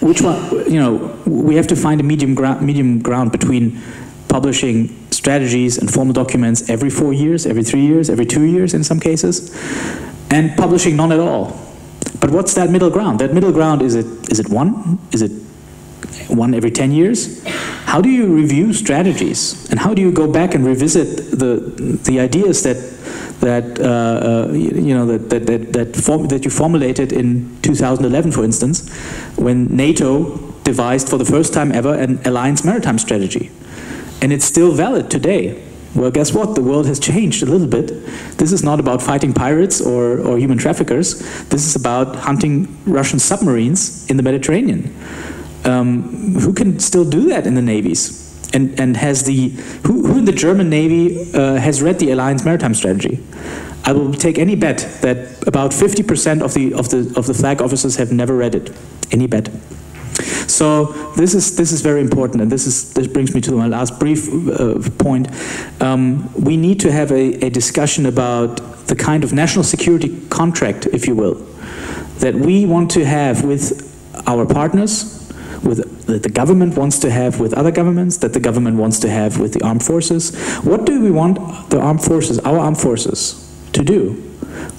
which one? You know, we have to find a medium ground between publishing strategies and formal documents every 4 years, every 3 years, every 2 years in some cases, and publishing none at all. But what's that middle ground? That middle ground, is it one? Is it one every 10 years? How do you review strategies, and how do you go back and revisit the ideas that you formulated in 2011, for instance, when NATO devised for the first time ever an alliance maritime strategy, and it's still valid today? Well, guess what? The world has changed a little bit. This is not about fighting pirates or human traffickers. This is about hunting Russian submarines in the Mediterranean. Who can still do that in the navies? And who in the German Navy has read the Alliance Maritime Strategy? I will take any bet that about 50% of the flag officers have never read it. Any bet. So this is very important, and this brings me to my last brief point. We need to have a discussion about the kind of national security contract, if you will, that we want to have with our partners, that the government wants to have with other governments, that the government wants to have with the armed forces. What do we want the armed forces, our armed forces, to do?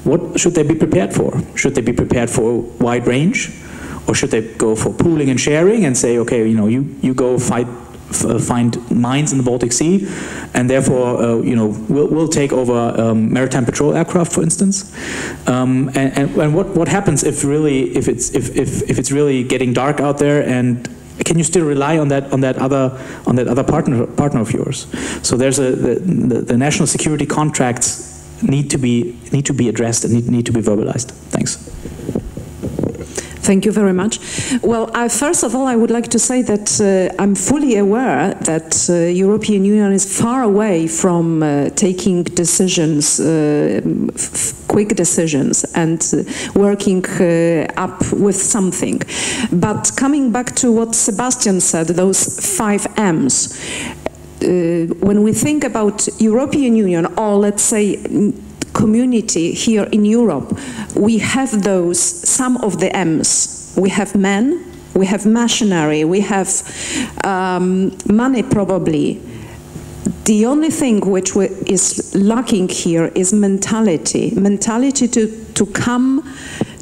What should they be prepared for? Should they be prepared for a wide range? Or should they go for pooling and sharing and say, okay, you know, you go find mines in the Baltic Sea, and therefore, you know, we'll take over maritime patrol aircraft, for instance. And what happens if it's really getting dark out there, and can you still rely on that other partner of yours? So there's the national security contracts need to be addressed and need to be verbalized. Thanks. Thank you very much. Well, first of all, I would like to say that I'm fully aware that European Union is far away from taking decisions, quick decisions, and working up with something. But coming back to what Sebastian said, those 5 M's, when we think about European Union, or let's say community here in Europe, we have some of the M's. We have men, we have machinery, we have money probably. The only thing which is lacking here is mentality to come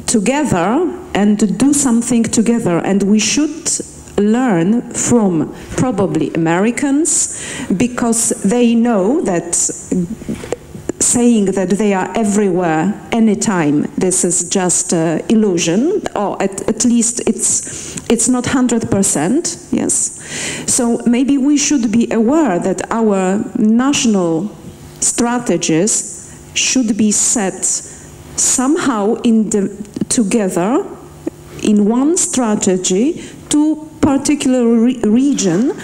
together and do something together. And we should learn from probably Americans, because they know that saying that they are everywhere, anytime, this is just illusion, or at least it's not 100%, yes. So maybe we should be aware that our national strategies should be set somehow together in one strategy to particular region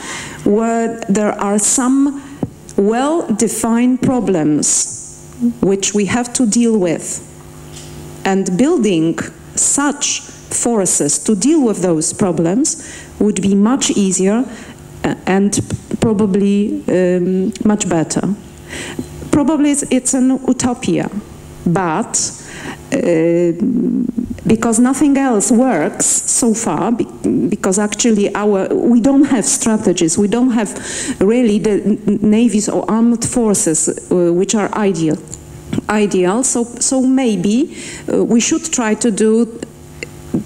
where there are some well-defined problems which we have to deal with, and building such forces to deal with those problems would be much easier and probably much better. Probably it's an utopia, but because nothing else works so far, because actually we don't have strategies, we don't have really the navies or armed forces which are ideal. So maybe we should try to do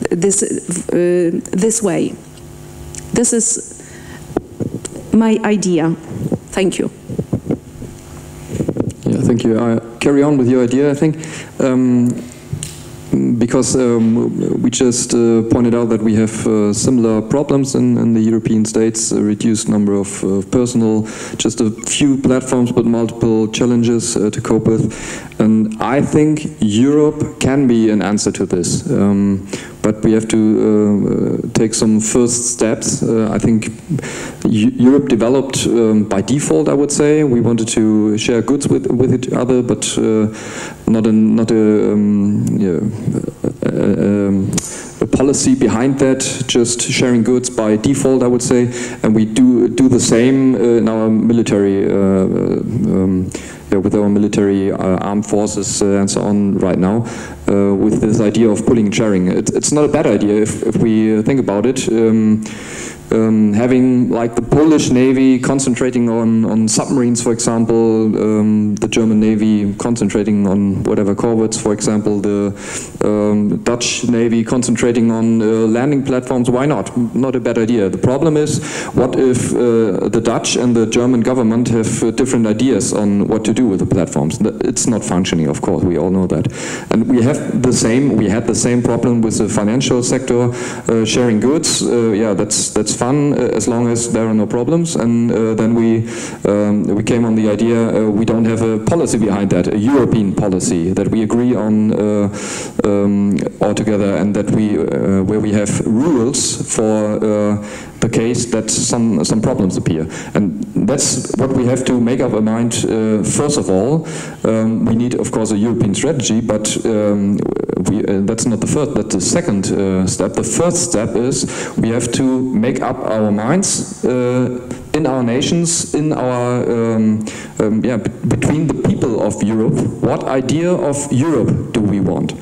this way. This is my idea. Thank you. Yeah, thank you. I carry on with your idea, I think. Because we just pointed out that we have similar problems in the European states, a reduced number of personnel, just a few platforms but multiple challenges to cope with. And I think Europe can be an answer to this. But we have to take some first steps. I think Europe developed by default, I would say. We wanted to share goods with each other, but not a policy behind that, just sharing goods by default, I would say. And we do the same in our military with our military armed forces and so on right now, with this idea of pooling and sharing. It's not a bad idea if we think about it. Having like the Polish Navy concentrating on submarines, for example, the German Navy concentrating on whatever corvettes, for example, the Dutch Navy concentrating on landing platforms, why not? Not a bad idea. The problem is, what if the Dutch and the German government have different ideas on what to do with the platforms? It's not functioning, of course, we all know that. And we had the same problem with the financial sector, sharing goods. Yeah, that's fun as long as there are no problems, and then we came on the idea we don't have a policy behind that, a European policy that we agree on all together, and that where we have rules for the case that some problems appear. And that's what we have to make up our mind. First of all, we need, of course, a European strategy, but that's not the first, that's the second step. The first step is we have to make up our minds in our nations, in our between the people of Europe. What idea of Europe do we want?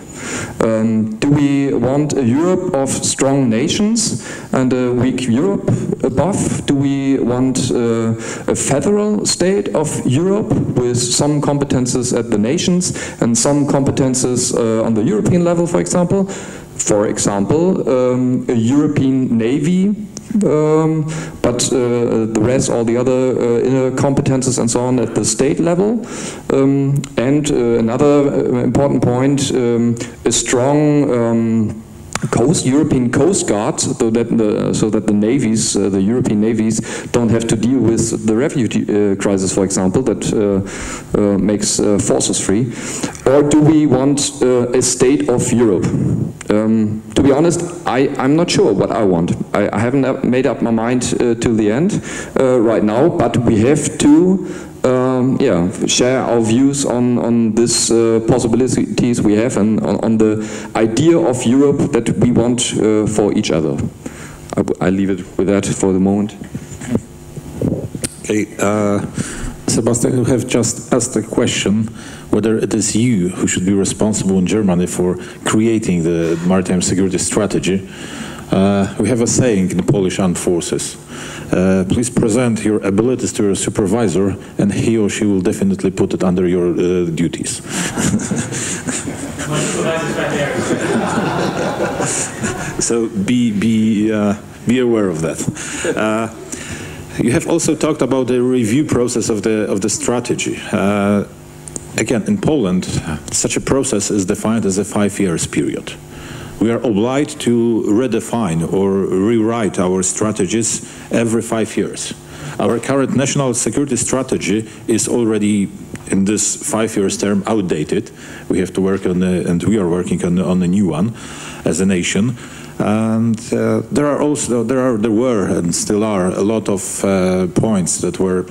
Do we want a Europe of strong nations and a weak Europe above? Do we want a federal state of Europe with some competences at the nations and some competences on the European level, for example? For example, a European Navy, but the rest, all the other inner competences and so on at the state level. And another important point, a strong European Coast Guard, so that the navies, the European navies, don't have to deal with the refugee crisis, for example, that makes forces free. Or do we want a state of Europe? To be honest, I'm not sure what I want. I haven't made up my mind till the end right now, but we have to share our views on these possibilities we have and on the idea of Europe that we want for each other. I leave it with that for the moment. Okay, Sebastian, you have just asked a question whether it is you who should be responsible in Germany for creating the maritime security strategy. We have a saying in the Polish armed forces. Please present your abilities to your supervisor, and he or she will definitely put it under your duties. So be aware of that. You have also talked about the review process of the strategy. Again, in Poland, such a process is defined as a 5 years period. We are obliged to redefine or rewrite our strategies every 5 years. Our current national security strategy is already, in this 5 years term, outdated. We have to work on and we are working on a new one as a nation. And there were and still are a lot of points that were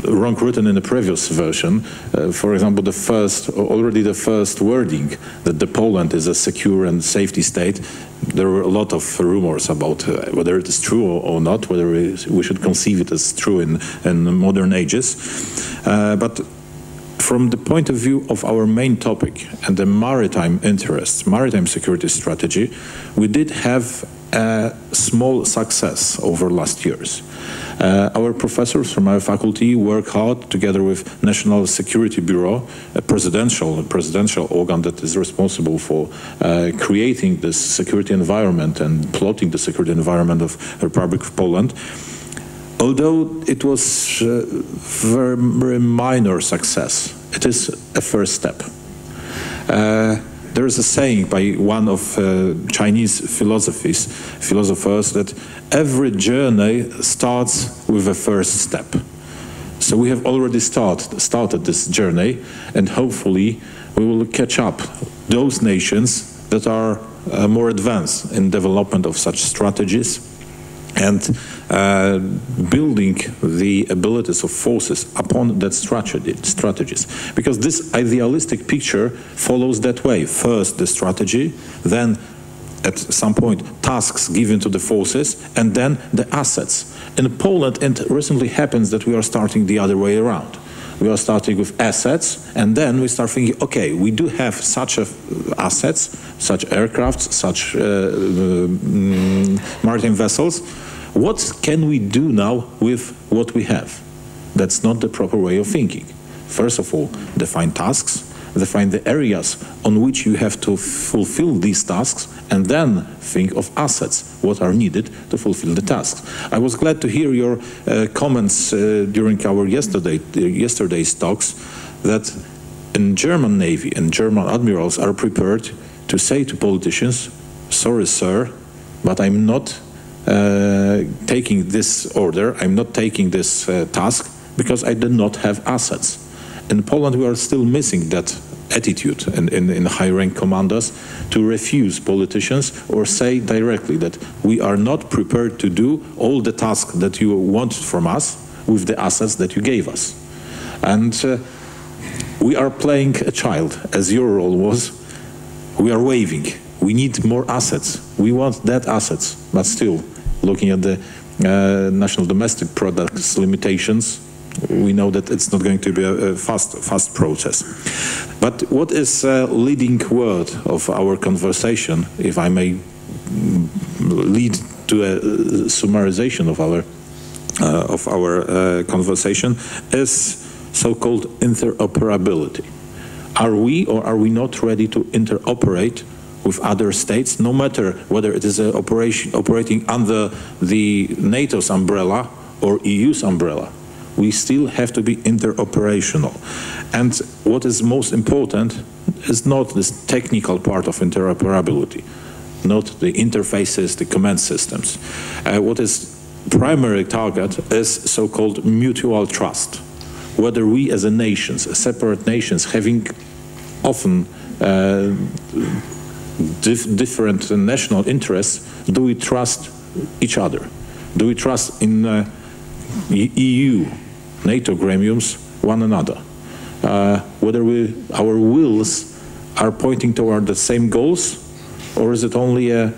wrong written in the previous version. For example, the first wording that the Poland is a secure and safety state. There were a lot of rumors about whether it is true or not, whether we should conceive it as true in modern ages. But from the point of view of our main topic and the maritime interests, maritime security strategy, we did have a small success over last years. Our professors from our faculty work hard together with National Security Bureau, a presidential organ that is responsible for creating this security environment and plotting the security environment of the Republic of Poland. Although it was a very, very minor success, it is a first step. There is a saying by one of Chinese philosophers that every journey starts with a first step. So we have already started this journey, and hopefully we will catch up those nations that are more advanced in development of such strategies and building the abilities of forces upon that strategies. Because this idealistic picture follows that way. First the strategy, then at some point tasks given to the forces, and then the assets. In Poland, it recently happens that we are starting the other way around. We are starting with assets, and then we start thinking, okay, we do have such assets, such aircrafts, such maritime vessels. What can we do now with what we have? That's not the proper way of thinking. First of all, define tasks, define the areas on which you have to fulfill these tasks, and then think of assets, what are needed to fulfill the tasks. I was glad to hear your comments during our yesterday's talks that in German Navy and German admirals are prepared to say to politicians, sorry sir, but I'm not taking this order, I'm not taking this task because I do not have assets. In Poland we are still missing that attitude in high-rank commanders to refuse politicians or say directly that we are not prepared to do all the tasks that you want from us with the assets that you gave us. And we are playing a child, as your role was. We are waving. We need more assets. We want that assets, but still, looking at the national domestic products limitations, we know that it's not going to be a fast process. But what is a leading word of our conversation, if I may lead to a summarization of our conversation, is so-called interoperability. Are we or are we not ready to interoperate with other states, no matter whether it is an operation operating under the NATO's umbrella or EU's umbrella? We still have to be interoperational. And what is most important is not this technical part of interoperability, not the interfaces, the command systems. What is primary target is so-called mutual trust. Whether we as a nations, as separate nations, having often different national interests, do we trust each other? Do we trust in EU, NATO gremiums, one another? Whether our wills are pointing toward the same goals, or is it only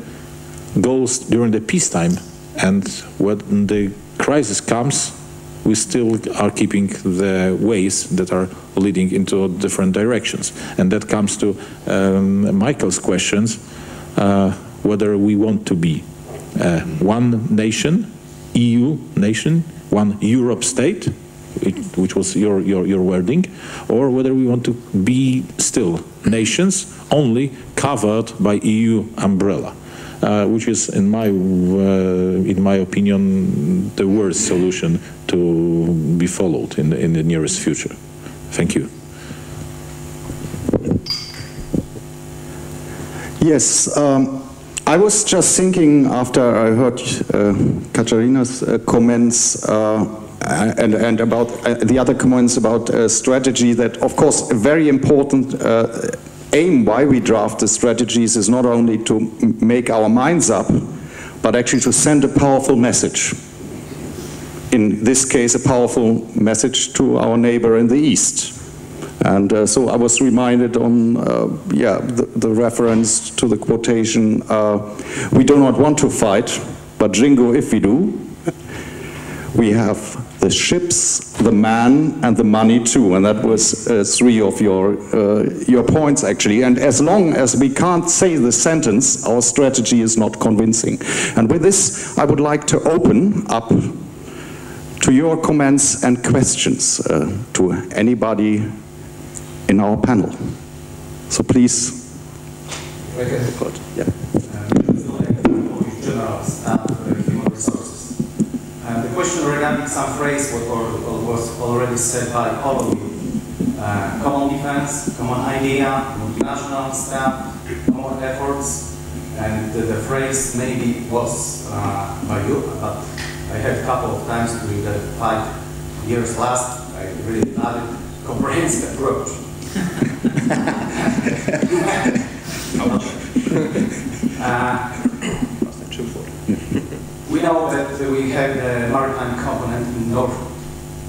goals during the peacetime, and when the crisis comes, we still are keeping the ways that are leading into different directions? And that comes to Michael's questions, whether we want to be one nation, EU nation, one Europe state, which was your wording, or whether we want to be still nations only covered by EU umbrella, which is, in my opinion, the worst solution to be followed in the nearest future. Thank you. Yes. I was just thinking after I heard Katarina's comments and about the other comments about strategy, that of course a very important aim why we draft the strategies is not only to make our minds up, but actually to send a powerful message. In this case, a powerful message to our neighbor in the East. And so I was reminded on the reference to the quotation, we do not want to fight, but jingo if we do. We have the ships, the man, and the money too. And that was three of your points, actually. And as long as we can't say the sentence, our strategy is not convincing. And with this, I would like to open up to your comments and questions to anybody in our panel. So please. Yeah. General Staff Human Resources. The question regarding some phrase what was already said by all of you. Common defense, common idea, multinational staff, common efforts, and the phrase maybe was by you, but I had a couple of times during the 5 years last, I really added comprehensive approach. We know that we have the maritime component in North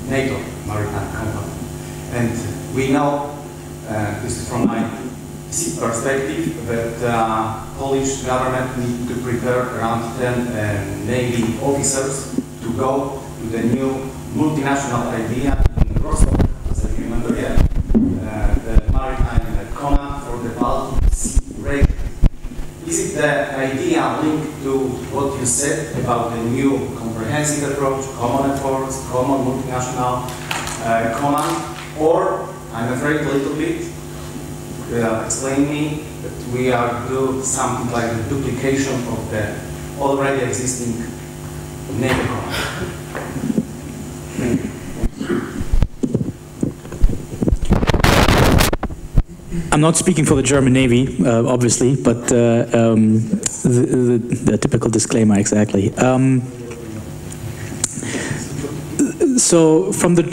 NATO maritime component, and we know, this is from my perspective, that Polish government need to prepare around 10 Navy officers to go to the new multinational idea in Rostov, as I remember yet, the maritime command for the Baltic Sea region. Is it the idea linked to what you said about the new comprehensive approach, common efforts, common multinational command, or, I'm afraid a little bit, explain me that we are doing something like the duplication of the already existing Navy command? I'm not speaking for the German Navy, obviously, but the typical disclaimer, exactly. So from the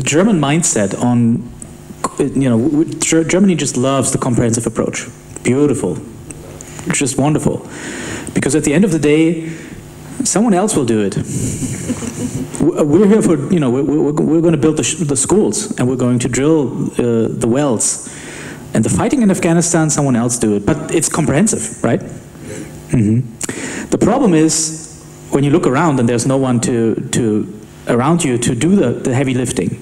German mindset on, Germany just loves the comprehensive approach. Beautiful, it's just wonderful, because at the end of the day, someone else will do it. We're here for, we're going to build the schools, and we're going to drill the wells. And the fighting in Afghanistan, someone else do it. But it's comprehensive, right? Mm-hmm. The problem is, when you look around and there's no one around you to do the heavy lifting.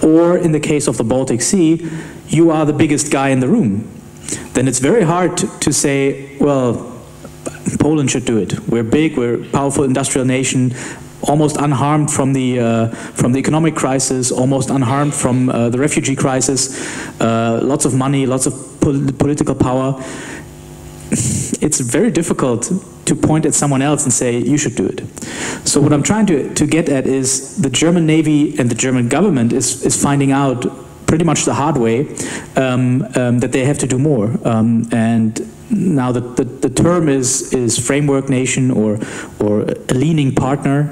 Or in the case of the Baltic Sea, you are the biggest guy in the room. Then it's very hard to say, well, Poland should do it. We're big, we're a powerful industrial nation, almost unharmed from the economic crisis, almost unharmed from the refugee crisis, lots of money, lots of political power. It's very difficult to point at someone else and say, you should do it. So what I'm trying to get at is the German Navy and the German government is finding out pretty much the hard way that they have to do more. And now the term is framework nation or a leaning partner,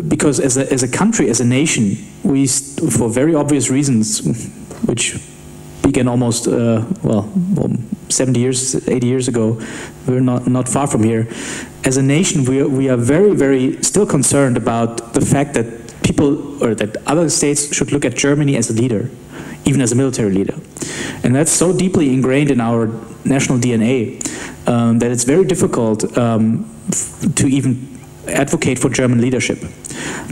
because as a country, as a nation, we, for very obvious reasons, which began almost 70 years, 80 years ago, we're not far from here. As a nation, we are very, very still concerned about the fact that people, or that other states should look at Germany as a leader, even as a military leader. And that's so deeply ingrained in our national DNA that it's very difficult to even advocate for German leadership.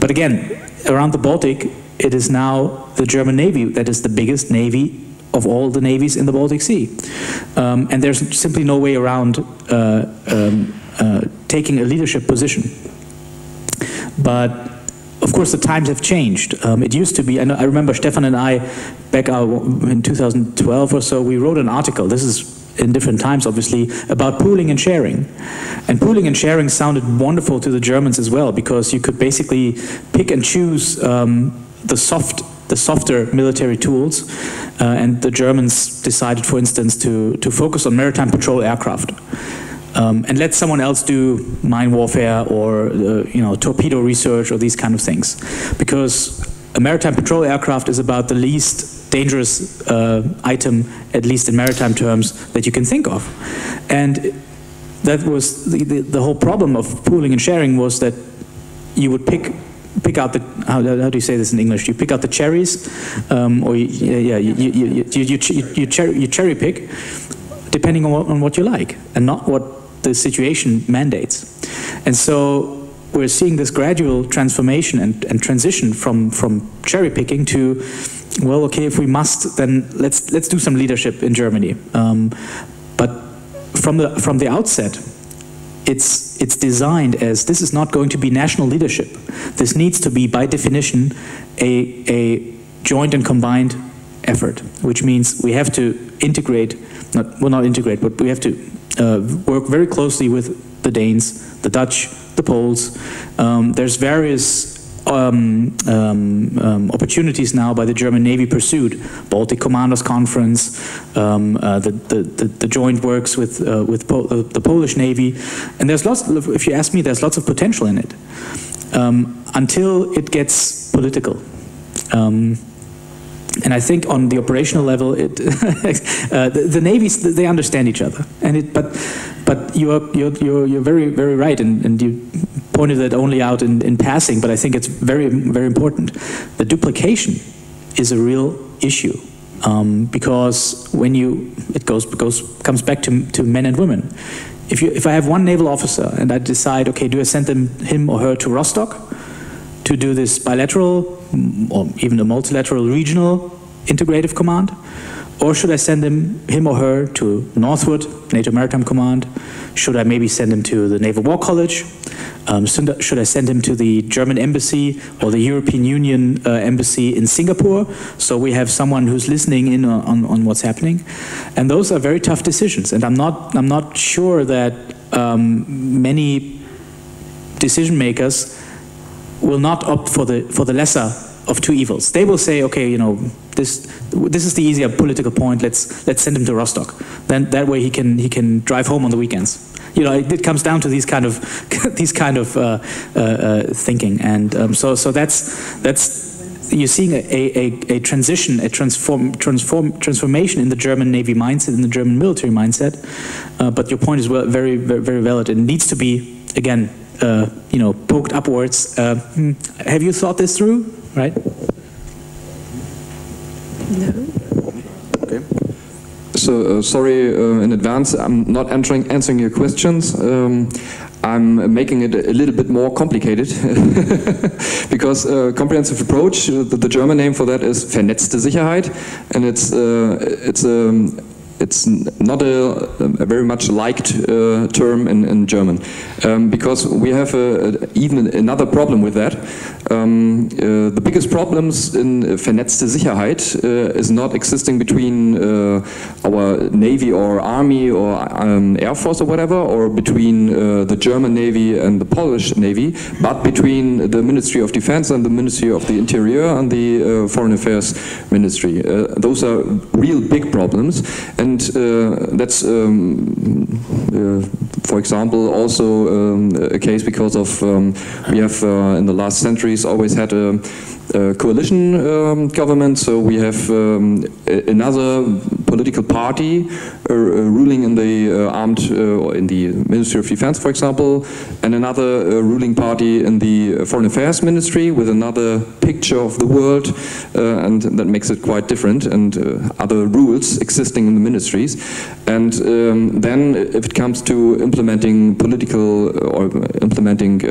But again, around the Baltic, it is now the German Navy that is the biggest navy of all the navies in the Baltic Sea. And there's simply no way around taking a leadership position. But of course, the times have changed. It used to be, I remember Stefan and I, back in 2012 or so, we wrote an article, this is in different times obviously, about pooling and sharing. And pooling and sharing sounded wonderful to the Germans as well, because you could basically pick and choose the softer military tools, and the Germans decided, for instance, to focus on maritime patrol aircraft. And let someone else do mine warfare or torpedo research or these kind of things, because a maritime patrol aircraft is about the least dangerous item, at least in maritime terms, that you can think of. And that was the whole problem of pooling and sharing, was that you would pick out the, how do you say this in English? You pick out the cherries, or you cherry pick, depending on what you like, and not what the situation mandates. And so we're seeing this gradual transformation and transition from cherry picking to, well, okay, if we must, then let's do some leadership in Germany. But from the outset, it's designed as this is not going to be national leadership. This needs to be, by definition, a joint and combined effort, which means we have to integrate, not integrate, but we have to work very closely with the Danes, the Dutch, the Poles. There's various opportunities now by the German Navy pursued. Baltic Commanders Conference, the joint works with the Polish Navy, and there's lots. If you ask me, there's lots of potential in it until it gets political. And I think on the operational level, the navies, they understand each other, and but you're very right, and you pointed that only out in passing, but I think it's very important. The duplication is a real issue because when it comes back to men and women. If I have one naval officer and I decide, okay, do I send him or her to Rostock to do this bilateral or even a multilateral regional integrative command? Or should I send him or her to Northwood, NATO Maritime Command? Should I maybe send him to the Naval War College? Should I send him to the German Embassy or the European Union Embassy in Singapore? So we have someone who's listening in on what's happening. And those are very tough decisions. And I'm not sure that many decision makers will not opt for the lesser of two evils. They will say, okay, you know, this is the easier political point. Let's send him to Rostock. Then that way he can drive home on the weekends. You know, it comes down to these kind of thinking, and so that's you're seeing a transition, a transformation in the German Navy mindset, in the German military mindset. But your point is very valid. It needs to be again. You know, poked upwards. Have you thought this through? Right? No. Okay. So sorry in advance. I'm not answering your questions. I'm making it a little bit more complicated because comprehensive approach. The German name for that is vernetzte Sicherheit, and it's not a very much liked term in German because we have even another problem with that. The biggest problems in vernetzte Sicherheit is not existing between our Navy or Army or Air Force or whatever, or between the German Navy and the Polish Navy, but between the Ministry of Defense and the Ministry of the Interior and the Foreign Affairs Ministry. Those are real big problems, and that's, for example, also a case because of we have in the last centuries always had a coalition government, so we have another political party ruling in the armed, in the Ministry of Defense, for example, and another ruling party in the Foreign Affairs Ministry with another picture of the world, and that makes it quite different, and other rules existing in the ministries. And then if it comes to implementing political or implementing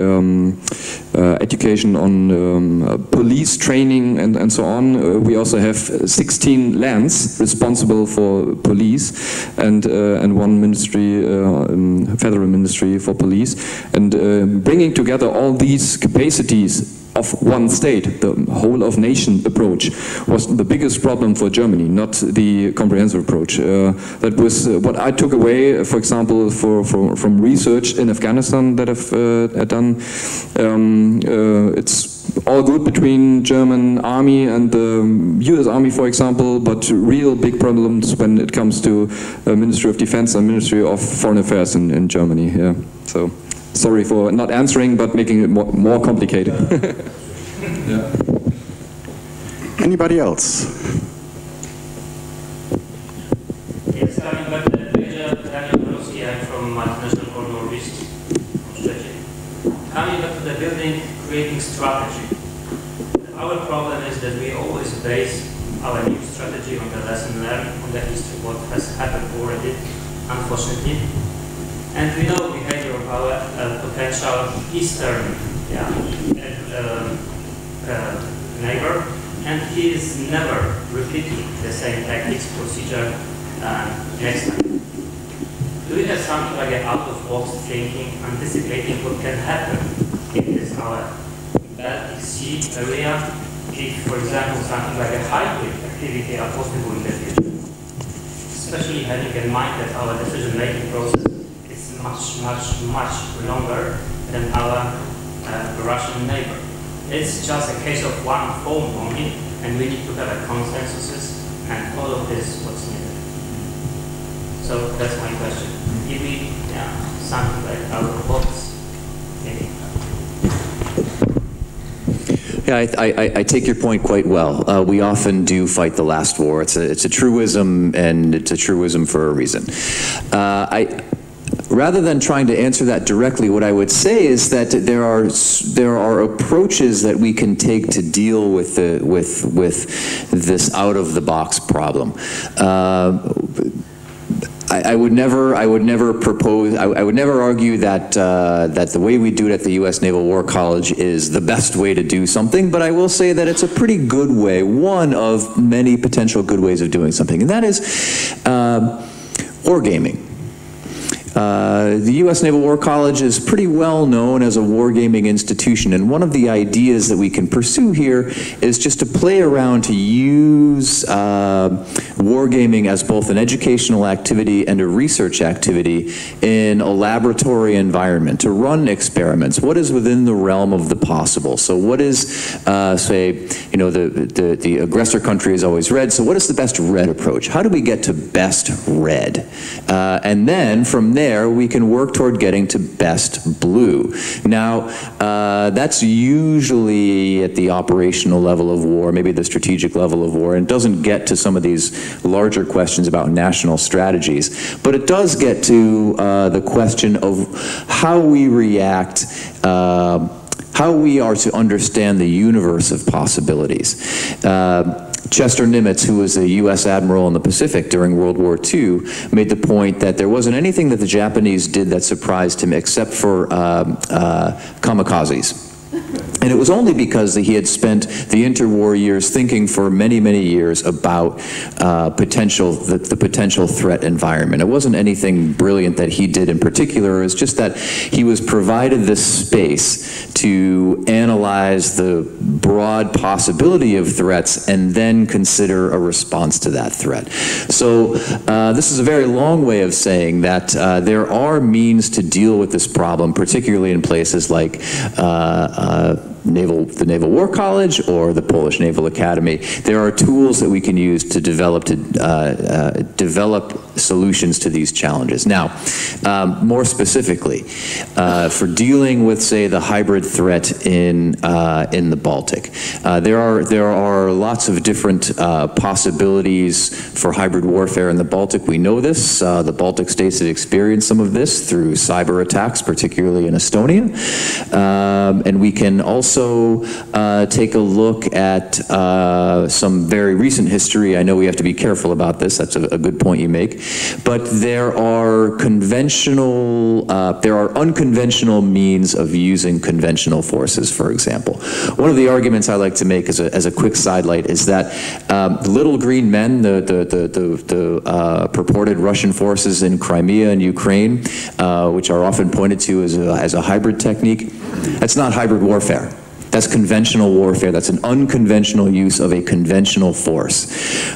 education on police training and so on, we also have 16 lands responsible for police and one ministry, federal ministry for police, and bringing together all these capacities of one state, the whole of nation approach, was the biggest problem for Germany, not the comprehensive approach. That was what I took away, for example, from research in Afghanistan that I've done. It's all good between German army and the US Army, for example, but real big problems when it comes to Ministry of Defense and Ministry of Foreign Affairs in Germany. Yeah, so. Sorry for not answering, but making it more complicated. Yeah. Anybody else? Yes, I'm Major Daniel Borowski. I'm from Multinational Corridor East from Szczecin. Coming back to the building, creating strategy. Our problem is that we always base our new strategy on the lesson learned, on the history, what has happened already, unfortunately. And we know behavior of our potential Eastern neighbor, and he is never repeating the same tactics, procedure next time. do you have something like an out-of-box thinking, anticipating what can happen in this our Baltic Sea area, if, for example, something like a hybrid activity are possible in the future? Especially having in mind that our decision-making process is much longer than our Russian neighbor. It's just a case of one phone only, and we need to have a consensus, and all of this what's needed. So that's my question. Give me something like out of the box, maybe. Yeah, I take your point quite well. We often do fight the last war. It's a truism, and it's a truism for a reason. Rather than trying to answer that directly, what I would say is that there are approaches that we can take to deal with this out of the box problem. I would never argue that that the way we do it at the U.S. Naval War College is the best way to do something, but I will say that it's a pretty good way, one of many potential good ways of doing something, and that is wargaming. The U.S. Naval War College is pretty well known as a wargaming institution, and one of the ideas that we can pursue here is just to play around to use wargaming as both an educational activity and a research activity in a laboratory environment, to run experiments. What is within the realm of the possible? So what is, say, you know, the aggressor country is always red, so what is the best red approach? How do we get to best red? And then from there, we can work toward getting to best blue. Now, that's usually at the operational level of war, maybe the strategic level of war, and doesn't get to some of these larger questions about national strategies. But it does get to the question of how we react, how we are to understand the universe of possibilities. Chester Nimitz, who was a U.S. Admiral in the Pacific during World War II, made the point that there wasn't anything that the Japanese did that surprised him except for kamikazes. And it was only because he had spent the interwar years thinking for many, many years about the potential threat environment. It wasn't anything brilliant that he did in particular. It was just that he was provided this space to analyze the broad possibility of threats and then consider a response to that threat. So this is a very long way of saying that there are means to deal with this problem, particularly in places like the Naval War College or the Polish Naval Academy. There are tools that we can use to develop solutions to these challenges. Now, more specifically, for dealing with, say, the hybrid threat in the Baltic, there are lots of different possibilities for hybrid warfare in the Baltic. We know this. The Baltic states have experienced some of this through cyber attacks, particularly in Estonia, and we can also take a look at some very recent history. I know we have to be careful about this. That's a good point you make. But there are unconventional means of using conventional forces, for example. One of the arguments I like to make as a quick sidelight is that little green men, the purported Russian forces in Crimea and Ukraine, which are often pointed to as a hybrid technique, that's not hybrid warfare. That's conventional warfare. That's an unconventional use of a conventional force.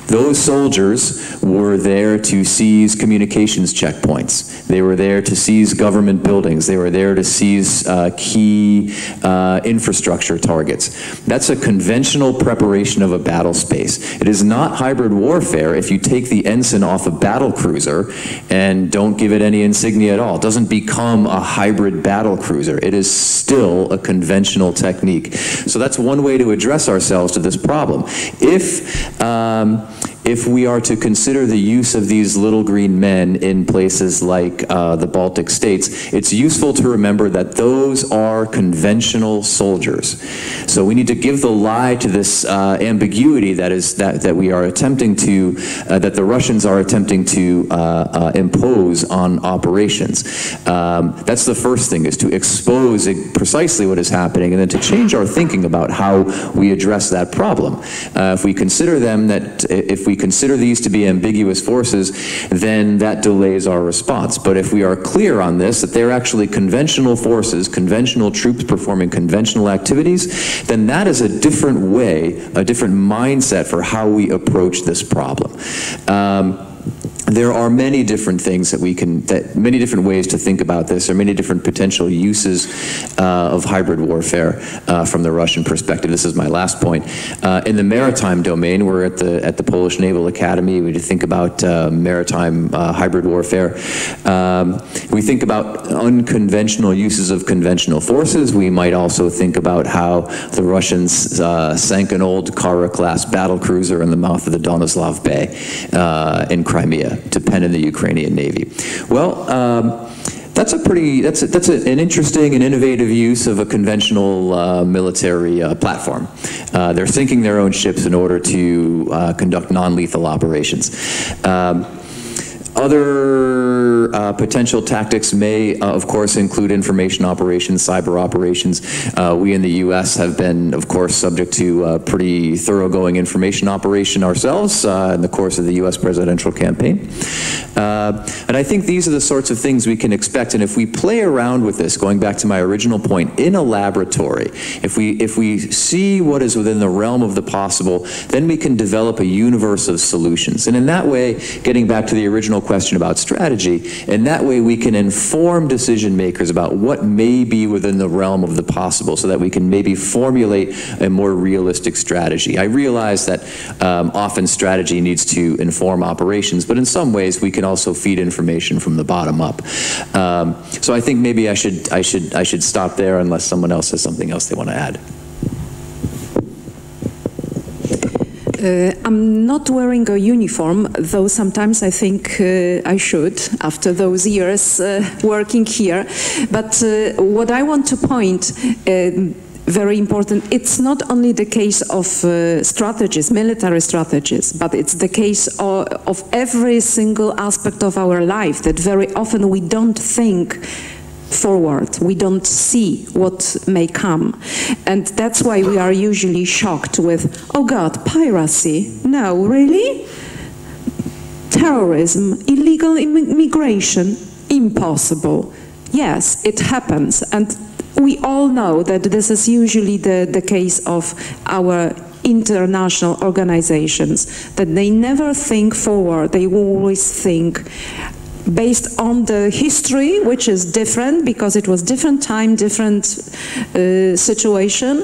Those soldiers were there to seize communications checkpoints. They were there to seize government buildings. They were there to seize key infrastructure targets. That's a conventional preparation of a battle space. It is not hybrid warfare if you take the ensign off a battle cruiser and don't give it any insignia at all. It doesn't become a hybrid battle cruiser. It is still a conventional technique. So that's one way to address ourselves to this problem. If we are to consider the use of these little green men in places like the Baltic states, it's useful to remember that those are conventional soldiers. So we need to give the lie to this ambiguity that we are attempting to, that the Russians are attempting to impose on operations. That's the first thing, is to expose precisely what is happening and then to change our thinking about how we address that problem. If we consider them that, if we we consider these to be ambiguous forces, then that delays our response. But if we are clear on this, that they're actually conventional forces, conventional troops performing conventional activities, then that is a different way, a different mindset for how we approach this problem. There are many different things that many different ways to think about this. There are many different potential uses of hybrid warfare from the Russian perspective. This is my last point. In the maritime domain, we're at the Polish Naval Academy. We think about maritime hybrid warfare. We think about unconventional uses of conventional forces. We might also think about how the Russians sank an old Kara-class battlecruiser in the mouth of the Donoslav Bay in Crimea to pen in the Ukrainian Navy. Well, that's an interesting and innovative use of a conventional military platform. They're sinking their own ships in order to conduct non-lethal operations. Other potential tactics may, of course, include information operations, cyber operations. We in the U.S. have been, of course, subject to a pretty thoroughgoing information operation ourselves in the course of the U.S. presidential campaign. And I think these are the sorts of things we can expect. And if we play around with this, going back to my original point, in a laboratory, if we see what is within the realm of the possible, then we can develop a universe of solutions. And in that way, getting back to the original question about strategy, in that way we can inform decision makers about what may be within the realm of the possible so that we can maybe formulate a more realistic strategy. I realize that often strategy needs to inform operations, but in some ways we can also feed information from the bottom up. So I think maybe I should stop there unless someone else has something else they want to add. I'm not wearing a uniform, though sometimes I think I should, after those years working here. But what I want to point, very important, it's not only the case of strategies, military strategies, but it's the case of every single aspect of our life, that very often we don't think forward. We don't see what may come. And that's why we are usually shocked with, oh God, piracy. No, really? Terrorism, illegal immigration, impossible. Yes, it happens. And we all know that this is usually the case of our international organizations, that they never think forward. They always think based on the history, which is different because it was different time, different situation.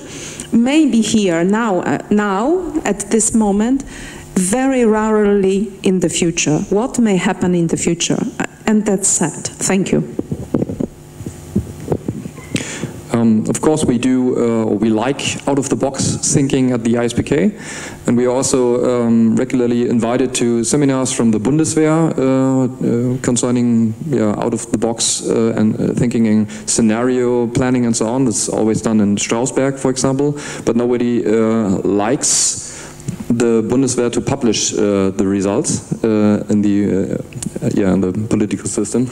Maybe here, now, at this moment, very rarely in the future. What may happen in the future? And that's sad. Thank you. Of course, we do, we like out-of-the-box thinking at the ISPK, and we are also regularly invited to seminars from the Bundeswehr concerning out-of-the-box and thinking in scenario planning and so on. That's always done in Strausberg, for example, but nobody likes the Bundeswehr to publish the results in the political system.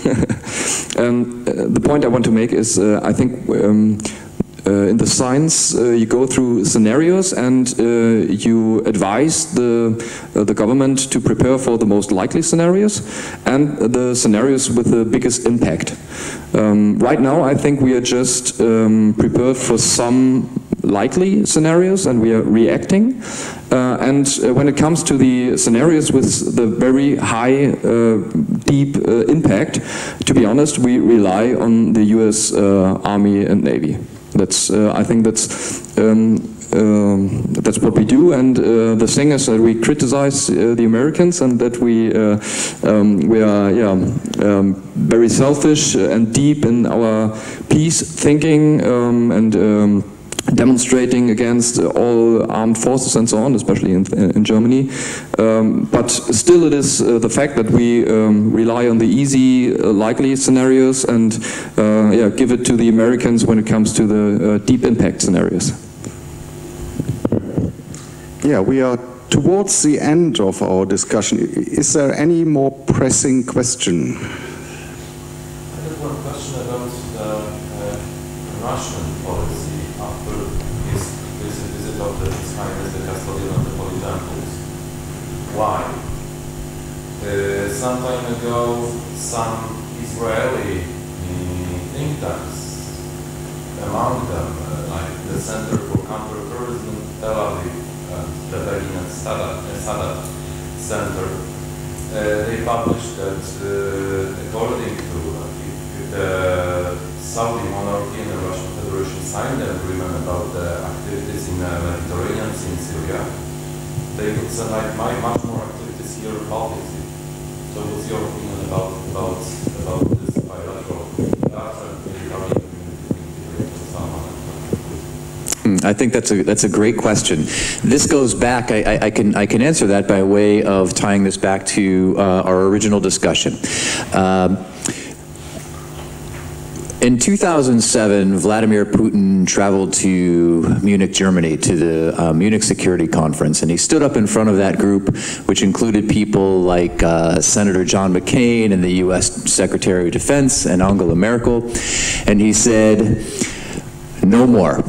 And the point I want to make is, I think in the science you go through scenarios and you advise the government to prepare for the most likely scenarios and the scenarios with the biggest impact. Right now, I think we are just prepared for some likely scenarios and we are reacting. And when it comes to the scenarios with the very high, deep impact, to be honest, we rely on the US Army and Navy. That's, I think that's what we do, and the thing is that we criticize the Americans and that we are very selfish and deep in our peace thinking and demonstrating against all armed forces and so on, especially in Germany. But still it is the fact that we rely on the easy, likely scenarios and give it to the Americans when it comes to the deep impact scenarios. Yeah, we are towards the end of our discussion. Is there any more pressing question? I have one question about the Russian policy after his visit of His Highness the Custodian of the Holy Temples. Why? Some time ago, some Israeli think tanks, among them, like the Center for Counterterrorism in Tel Aviv, the Berlin and Sadat Center, they published that according to if the Saudi monarchy and the Russian Federation signed an agreement about the activities in the Mediterranean Sea in Syria, they would send like much more activities here in Baltic Sea. So what's your opinion about this bilateral military agreement between Salman? I think that's a great question. This goes back. I can answer that by way of tying this back to our original discussion. In 2007, Vladimir Putin traveled to Munich, Germany, to the Munich Security Conference, and he stood up in front of that group, which included people like Senator John McCain and the U.S. Secretary of Defense and Angela Merkel, and he said, "No more.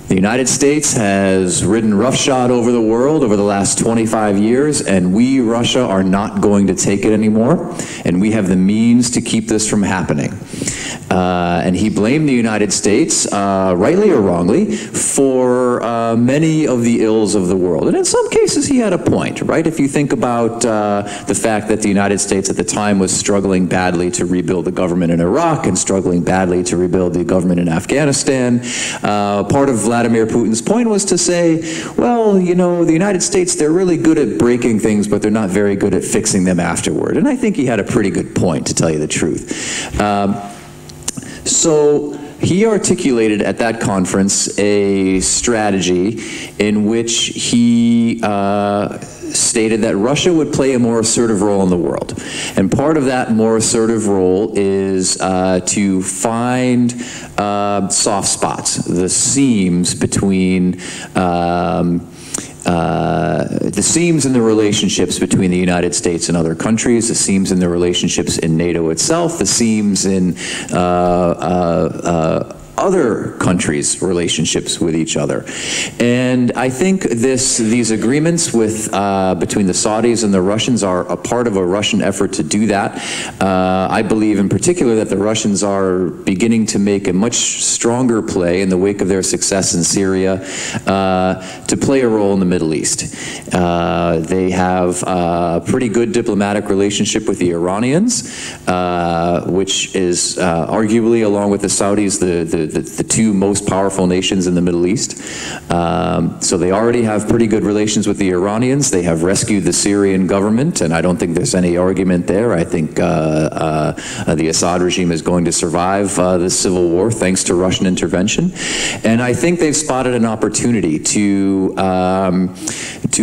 The United States has ridden roughshod over the world over the last 25 years, and we, Russia, are not going to take it anymore, and we have the means to keep this from happening." And he blamed the United States, rightly or wrongly, for many of the ills of the world. And in some cases, he had a point, right? If you think about the fact that the United States at the time was struggling badly to rebuild the government in Iraq and struggling badly to rebuild the government in Afghanistan, part of Vladimir Putin's point was to say, well, you know, the United States, they're really good at breaking things, but they're not very good at fixing them afterward. And I think he had a pretty good point, to tell you the truth. So he articulated at that conference a strategy in which he stated that Russia would play a more assertive role in the world. And part of that more assertive role is to find soft spots, the seams between the seams in the relationships between the United States and other countries, the seams in the relationships in NATO itself, the seams in other countries' relationships with each other. And I think these agreements with between the Saudis and the Russians are a part of a Russian effort to do that. I believe in particular that the Russians are beginning to make a much stronger play in the wake of their success in Syria to play a role in the Middle East. They have a pretty good diplomatic relationship with the Iranians, which is arguably, along with the Saudis, the two most powerful nations in the Middle East. So they already have pretty good relations with the Iranians. They have rescued the Syrian government, and I don't think there's any argument there. I think the Assad regime is going to survive this civil war thanks to Russian intervention. And I think they've spotted an opportunity to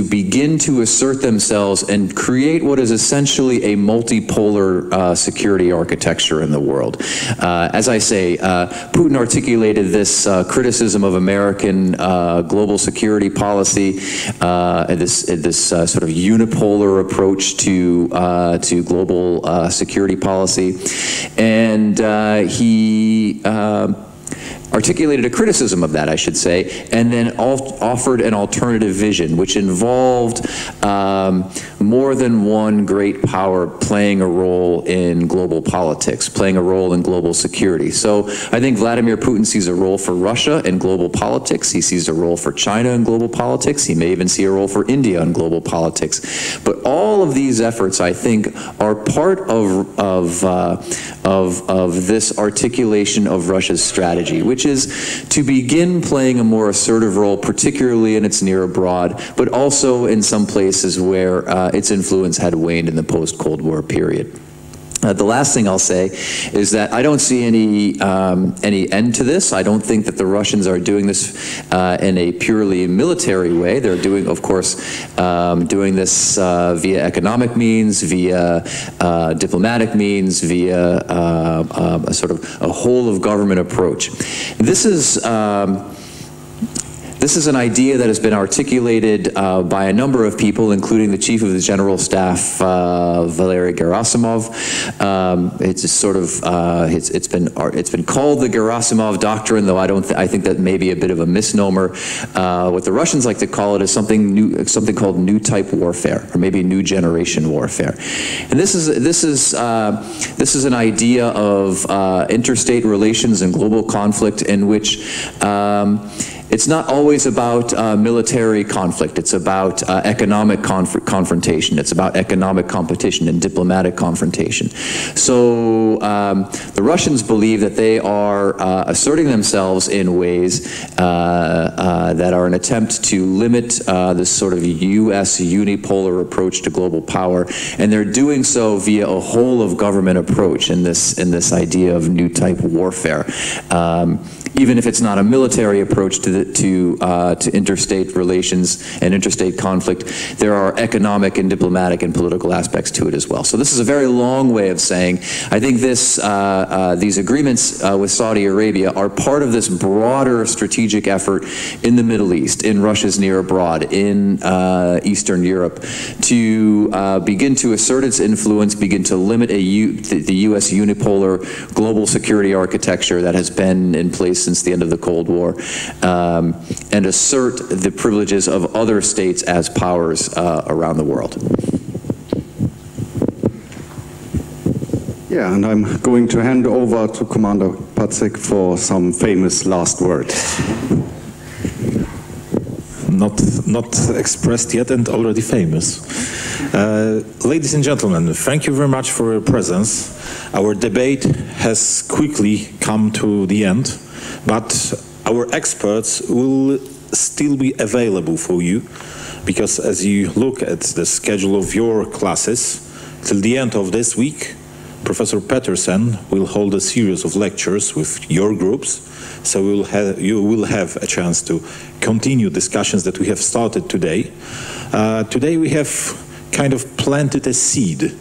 begin to assert themselves and create what is essentially a multipolar security architecture in the world. As I say, Putin articulated this criticism of American global security policy, this sort of unipolar approach to global security policy, and he articulated a criticism of that, I should say, and then offered an alternative vision, which involved more than one great power playing a role in global politics, playing a role in global security. So I think Vladimir Putin sees a role for Russia in global politics. He sees a role for China in global politics. He may even see a role for India in global politics. But all of these efforts, I think, are part of this articulation of Russia's strategy, which is to begin playing a more assertive role, particularly in its near abroad, but also in some places where its influence had waned in the post-Cold War period. The last thing I'll say is that I don't see any end to this. I don't think that the Russians are doing this in a purely military way. They're doing, of course, doing this via economic means, via diplomatic means, via a sort of a whole of government approach. This is This is an idea that has been articulated by a number of people, including the Chief of the General Staff, Valery Gerasimov. It's sort of it's been called the Gerasimov doctrine, though I think that may be a bit of a misnomer. What the Russians like to call it is something new, something called new type warfare, or maybe new generation warfare. And this is an idea of interstate relations and global conflict in which it's not always about military conflict. It's about economic confrontation. It's about economic competition and diplomatic confrontation. So the Russians believe that they are asserting themselves in ways that are an attempt to limit this sort of U.S. unipolar approach to global power, and they're doing so via a whole of government approach in this idea of new type warfare. Even if it's not a military approach to interstate relations and interstate conflict, there are economic and diplomatic and political aspects to it as well. So this is a very long way of saying, I think these agreements with Saudi Arabia are part of this broader strategic effort in the Middle East, in Russia's near abroad, in Eastern Europe, to begin to assert its influence, begin to limit the U.S. unipolar global security architecture that has been in place since the end of the Cold War, and assert the privileges of other states as powers around the world. Yeah, and I'm going to hand over to Commander Pacek for some famous last words. Not expressed yet and already famous. Ladies and gentlemen, thank you very much for your presence. Our debate has quickly come to the end, but our experts will still be available for you, because as you look at the schedule of your classes, till the end of this week, Professor Peterson will hold a series of lectures with your groups, so you will have a chance to continue discussions that we have started today. Today we have kind of planted a seed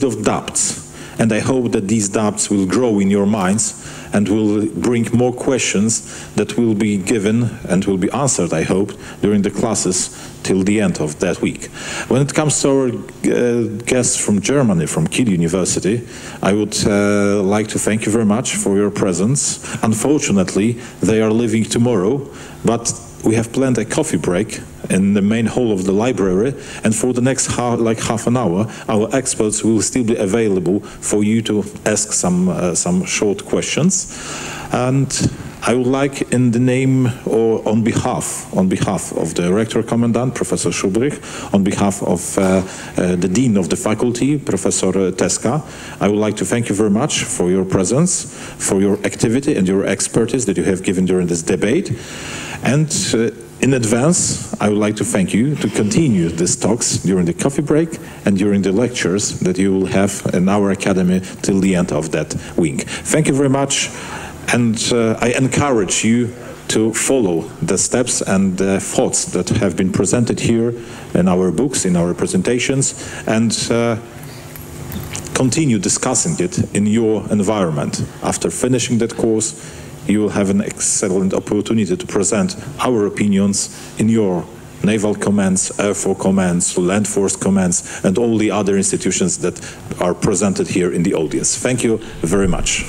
of doubts, and I hope that these doubts will grow in your minds and will bring more questions that will be given and will be answered, I hope, during the classes till the end of that week. When it comes to our guests from Germany, from Kiel University, I would like to thank you very much for your presence. Unfortunately, they are leaving tomorrow, but we have planned a coffee break in the main hall of the library, and for the next half an hour, our experts will still be available for you to ask some short questions. And I would like, in the name or on behalf of the Rector Commandant, Professor Schubrich, on behalf of the Dean of the Faculty, Professor Teska, I would like to thank you very much for your presence, for your activity and your expertise that you have given during this debate. And in advance, I would like to thank you to continue these talks during the coffee break and during the lectures that you will have in our academy till the end of that week. Thank you very much, and I encourage you to follow the steps and the thoughts that have been presented here in our books, in our presentations, and continue discussing it in your environment. After finishing that course, you will have an excellent opportunity to present our opinions in your naval commands, air force commands, land force commands, and all the other institutions that are presented here in the audience. Thank you very much.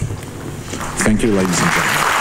Thank you, ladies and gentlemen.